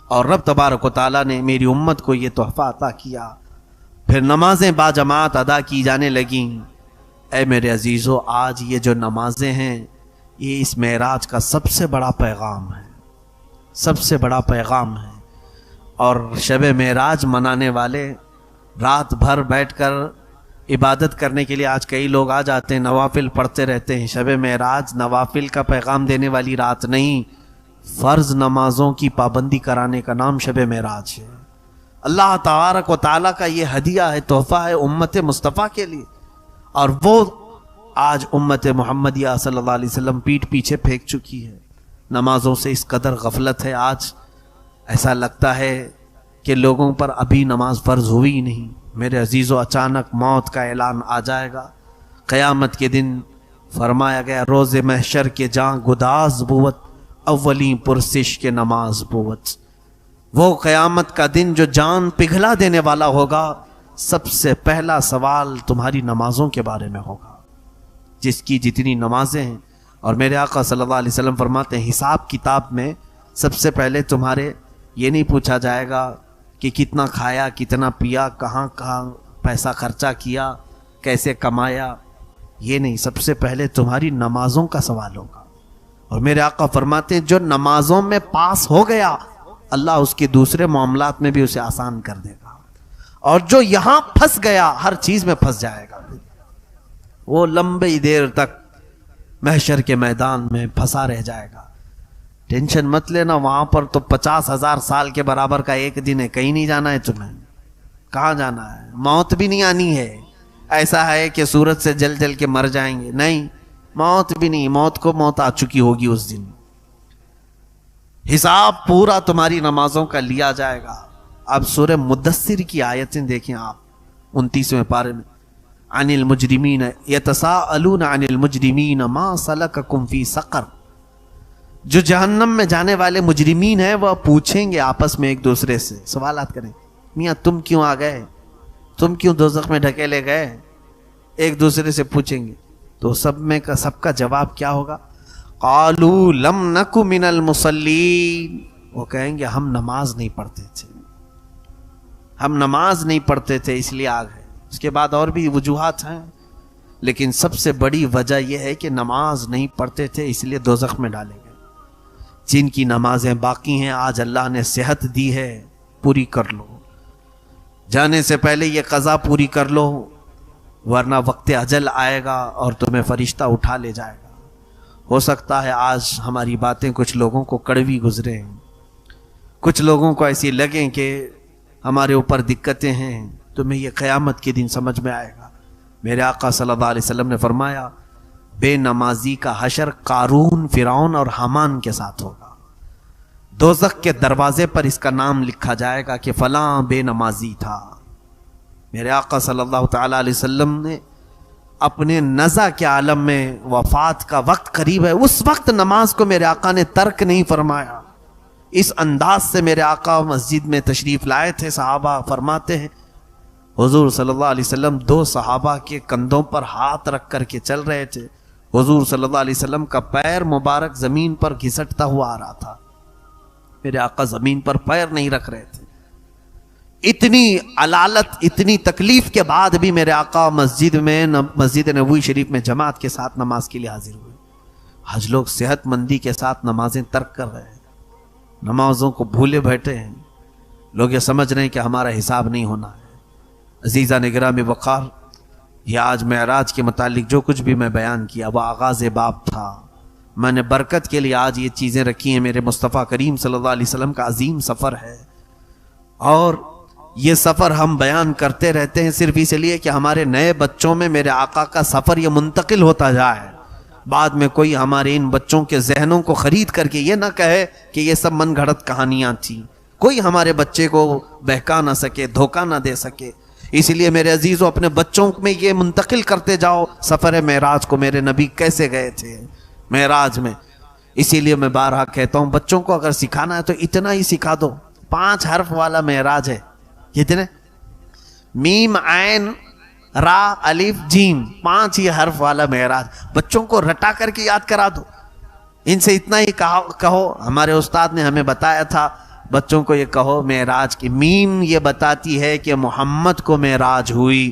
Speaker 1: اور رب تبارک و تعالیٰ نے میری امت کو یہ تحفہ عطا کیا. پھر نمازیں باجماعت ادا کی جانے لگیں. اے میرے عزیزو آج یہ جو نمازیں ہیں یہ اس معراج کا سب سے بڑا پیغام ہے، سب سے بڑا پیغام ہے. اور شب معراج منانے والے رات بھر بیٹھ کر عبادت کرنے کے لیے آج کئی لوگ آ جاتے ہیں، نوافل پڑھتے رہتے ہیں. شب معراج نوافل کا پیغام دینے والی رات نہیں، فرض نمازوں کی پابندی کرانے کا نام شب معراج ہے. اللہ تبارک و تعالیٰ کا یہ ہدیہ ہے، تحفہ ہے امت مصطفیٰ کے لیے. اور وہ آج امت محمدیہ صلی اللہ علیہ وسلم پیٹھ پیچھے پھینک چکی ہے. نمازوں سے اس قدر غفلت ہے، آج ایسا لگتا ہے کہ لوگوں پر ابھی نماز فرض ہوئی ہی نہیں. میرے عزیزو اچانک موت کا اعلان آ جائے گا. قیامت کے دن فرمایا گیا روز محشر کے جاں گداز بوت اولیں پرسش کے نماز بوت. وہ قیامت کا دن جو جان پگھلا دینے والا ہوگا، سب سے پہلا سوال تمہاری نمازوں کے بارے میں ہوگا، جس کی جتنی نمازیں ہیں. اور میرے آقا صلی اللہ علیہ وسلم فرماتے ہیں حساب کتاب میں سب سے پہلے تمہارے یہ نہیں پوچھا جائے گا کہ کتنا کھایا، کتنا پیا، کہاں کہاں پیسہ خرچہ کیا، کیسے کمایا، یہ نہیں. سب سے پہلے تمہاری نمازوں کا سوال ہوگا. اور میرے آقا فرماتے ہیں جو نمازوں میں پاس ہو گیا اللہ اس کے دوسرے معاملات میں بھی اسے آسان کر دے گا. اور جو یہاں پھنس گیا ہر چیز میں پھنس جائے گا، وہ لمبی دیر تک محشر کے میدان میں پھنسا رہ جائے گا۔ ٹینشن مت لینا، وہاں پر تو 50,000 سال کے برابر کا ایک دن ہے، کہیں نہیں جانا ہے تمہیں، کہاں جانا ہے؟ موت بھی نہیں آنی ہے، ایسا ہے کہ سورج سے جل جل کے مر جائیں گے، نہیں، موت بھی نہیں، موت کو موت آ چکی ہوگی اس دن۔ حساب پورا تمہاری نمازوں کا لیا جائے گا۔ اب سورہ مدثر کی آیتیں دیکھیں آپ، 29ویں پارے میں، عن المجرمین یتساءلون عن المجرمین ما سلککم فی سقر، جو جہنم میں جانے والے مجرمین ہیں وہ پوچھیں گے آپس میں ایک دوسرے سے، سوالات کریں، میاں تم کیوں آ گئے، تم کیوں دوزخ میں ڈھکیلے گئے، ایک دوسرے سے پوچھیں گے، تو سب کا جواب کیا ہوگا؟ قالوا لم نک من المصلین، وہ کہیں گے ہم نماز نہیں پڑھتے تھے، ہم نماز نہیں پڑھتے تھے اس لیے آ گئے۔ اس کے بعد اور بھی وجوہات ہیں، لیکن سب سے بڑی وجہ یہ ہے کہ نماز نہیں پڑھتے تھے اس لیے دوزخ میں ڈالے گئے۔ جن کی نمازیں باقی ہیں آج اللہ نے صحت دی ہے، پوری کر لو، جانے سے پہلے یہ قضا پوری کر لو، ورنہ وقت اجل آئے گا اور تمہیں فرشتہ اٹھا لے جائے گا۔ ہو سکتا ہے آج ہماری باتیں کچھ لوگوں کو کڑوی گزریں، کچھ لوگوں کو ایسی لگیں کہ ہمارے اوپر دقتیں ہیں، تمہیں یہ قیامت کے دن سمجھ میں آئے گا۔ میرے آقا صلی اللہ علیہ وسلم نے فرمایا، بے نمازی کا حشر قارون، فرعون اور حامان کے ساتھ ہوگا۔ دوزخ کے دروازے پر اس کا نام لکھا جائے گا کہ فلاں بے نمازی تھا۔ میرے آقا صلی اللہ تعالی علیہ وسلم نے اپنے نزع کے عالم میں، وفات کا وقت قریب ہے، اس وقت نماز کو میرے آقا نے ترک نہیں فرمایا۔ اس انداز سے میرے آقا مسجد میں تشریف لائے تھے، صحابہ فرماتے ہیں حضور صلی اللہ علیہ وسلم 2 صحابہ کے کندھوں پر ہاتھ رکھ کر کے چل رہے تھے، حضور صلی اللہ علیہ وسلم کا پیر مبارک زمین پر گھسٹتا ہوا آ رہا تھا، میرے آقا زمین پر پیر نہیں رکھ رہے تھے۔ اتنی علالت، اتنی تکلیف کے بعد بھی میرے آقا مسجد نبوی شریف میں جماعت کے ساتھ نماز کے لیے حاضر ہوئے۔ آج لوگ صحت مندی کے ساتھ نمازیں ترک کر رہے ہیں، نمازوں کو بھولے بیٹھے ہیں، لوگ یہ سمجھ رہے ہیں کہ ہمارا حساب نہیں ہونا ہے۔ عزیزان گرامی وقار، یہ آج معراج کے متعلق جو کچھ بھی میں بیان کیا وہ آغاز باب تھا۔ میں نے برکت کے لیے آج یہ چیزیں رکھی ہیں، میرے مصطفیٰ کریم صلی اللہ علیہ وسلم کا عظیم سفر ہے، اور یہ سفر ہم بیان کرتے رہتے ہیں صرف اس لیے کہ ہمارے نئے بچوں میں میرے آقا کا سفر یہ منتقل ہوتا جائے، بعد میں کوئی ہمارے ان بچوں کے ذہنوں کو خرید کر کے یہ نہ کہے کہ یہ سب من گھڑت کہانیاں تھیں، کوئی ہمارے بچے کو بہکا نہ سکے، دھوکہ نہ دے سکے۔ اس لیے میرے عزیزوں، اپنے بچوں میں یہ منتقل کرتے جاؤ سفر معراج کو، میرے نبی کیسے گئے تھے معراج میں۔ اسی لیے میں بارہا کہتا ہوں، بچوں کو اگر سکھانا ہے تو اتنا ہی سکھا دو، 5 حرف والا معراج ہے، کتنے؟ میم عین را الف جیم، 5 ہی حرف والا معراج، بچوں کو رٹا کر کے یاد کرا دو، ان سے اتنا ہی کہو۔ ہمارے استاد نے ہمیں بتایا تھا بچوں کو یہ کہو معراج کی میم یہ بتاتی ہے کہ محمد کو معراج ہوئی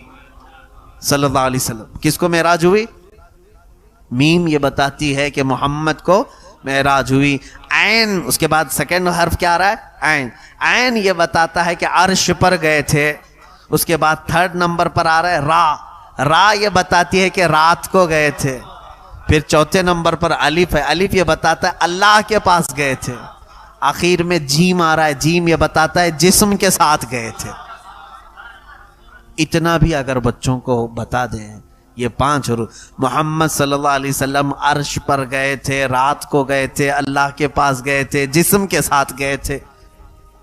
Speaker 1: صلی اللہ علیہ وسلم۔ کس کو معراج ہوئی؟ میم یہ بتاتی ہے کہ محمد کو معراج ہوئی۔ عین، اس کے بعد سیکنڈ حرف کیا آ رہا ہے؟ عین۔ عین یہ بتاتا ہے کہ عرش پر گئے تھے۔ اس کے بعد 3rd نمبر پر آ رہا ہے را۔ را یہ بتاتی ہے کہ رات کو گئے تھے۔ پھر 4تھے نمبر پر الف ہے۔ الف یہ بتاتا ہے اللہ کے پاس گئے تھے۔ آخر میں جیم آ رہا ہے۔ جیم یہ بتاتا ہے جسم کے ساتھ گئے تھے۔ اتنا بھی اگر بچوں کو بتا دیں، یہ 5 حروف، محمد صلی اللہ علیہ وسلم عرش پر گئے تھے، رات کو گئے تھے، اللہ کے پاس گئے تھے، جسم کے ساتھ گئے تھے،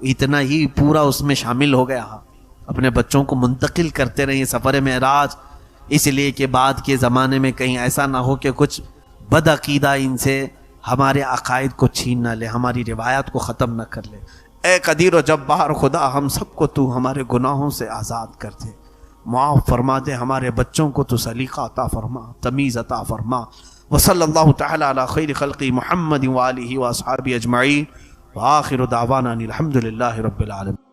Speaker 1: اتنا ہی پورا اس میں شامل ہو گیا۔ اپنے بچوں کو منتقل کرتے رہیے سفر معراج، اس لیے کہ بعد کے زمانے میں کہیں ایسا نہ ہو کہ کچھ بد عقیدہ ان سے ہمارے عقائد کو چھین نہ لے، ہماری روایات کو ختم نہ کر لے۔ اے قدیر و جبار خدا، ہم سب کو تو ہمارے گناہوں سے آزاد کر دے، معاف فرما دے، ہمارے بچوں کو تو سلیقہ عطا فرما، تمیز عطا فرما۔ وصلی اللہ تعالی علی خیر خلقی محمد وآلہ واصحابہ اجمعین، وآخر دعوانا الحمد للہ رب العالمین۔